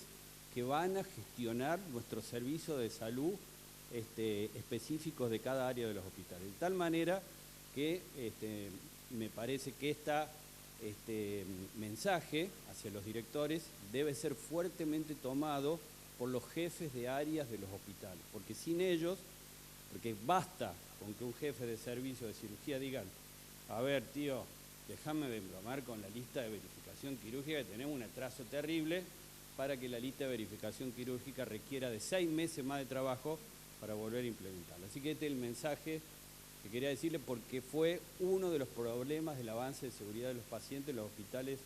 que van a gestionar nuestros servicios de salud específicos de cada área de los hospitales. De tal manera que me parece que este mensaje hacia los directores debe ser fuertemente tomado por los jefes de áreas de los hospitales, porque sin ellos, porque basta con que un jefe de servicio de cirugía diga: a ver, tío, déjame de embromar con la lista de verificación quirúrgica, que tenemos un atraso terrible para que la lista de verificación quirúrgica requiera de 6 meses más de trabajo para volver a implementarla. Así que este es el mensaje que quería decirle, porque fue uno de los problemas del avance de seguridad de los pacientes en los hospitales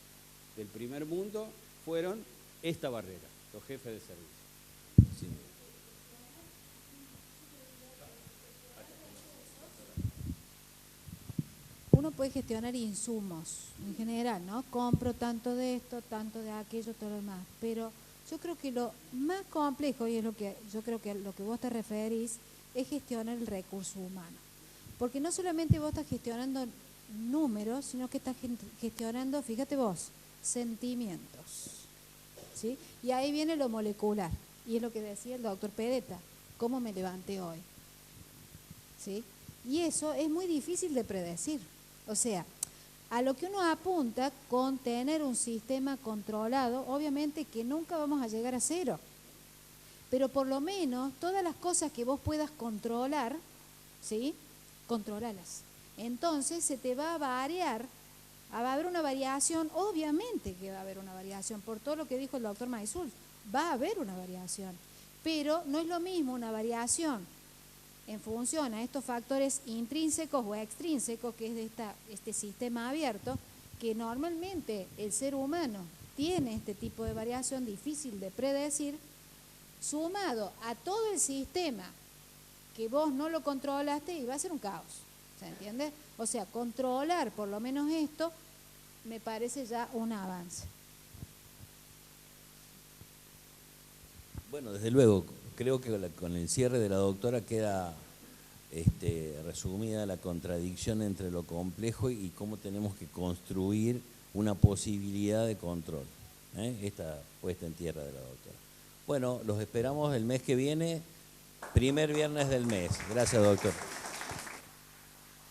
del primer mundo, fueron esta barrera, los jefes de servicio. Sí. Uno puede gestionar insumos en general, ¿no? Compro tanto de esto, tanto de aquello, todo lo demás. Pero yo creo que lo más complejo, y es lo que yo creo que lo que vos te referís, es gestionar el recurso humano. Porque no solamente vos estás gestionando números, sino que estás gestionando, fíjate vos, sentimientos, ¿sí? Y ahí viene lo molecular, y es lo que decía el doctor Pedetta: ¿cómo me levanté hoy? ¿Sí? Y eso es muy difícil de predecir. O sea, a lo que uno apunta con tener un sistema controlado, obviamente que nunca vamos a llegar a cero, pero por lo menos todas las cosas que vos puedas controlar, ¿sí?, controlalas. Entonces se te va a variar, va a haber una variación, obviamente que va a haber una variación, por todo lo que dijo el doctor Maizul, va a haber una variación, pero no es lo mismo una variación en función a estos factores intrínsecos o extrínsecos, que es de este sistema abierto, que normalmente el ser humano tiene este tipo de variación difícil de predecir, sumado a todo el sistema que vos no lo controlaste, y va a ser un caos, ¿se entiende? O sea, controlar por lo menos esto me parece ya un avance. Bueno, desde luego, creo que con el cierre de la doctora queda resumida la contradicción entre lo complejo y cómo tenemos que construir una posibilidad de control. Esta puesta en tierra de la doctora. Bueno, los esperamos el mes que viene, primer viernes del mes. Gracias, doctor.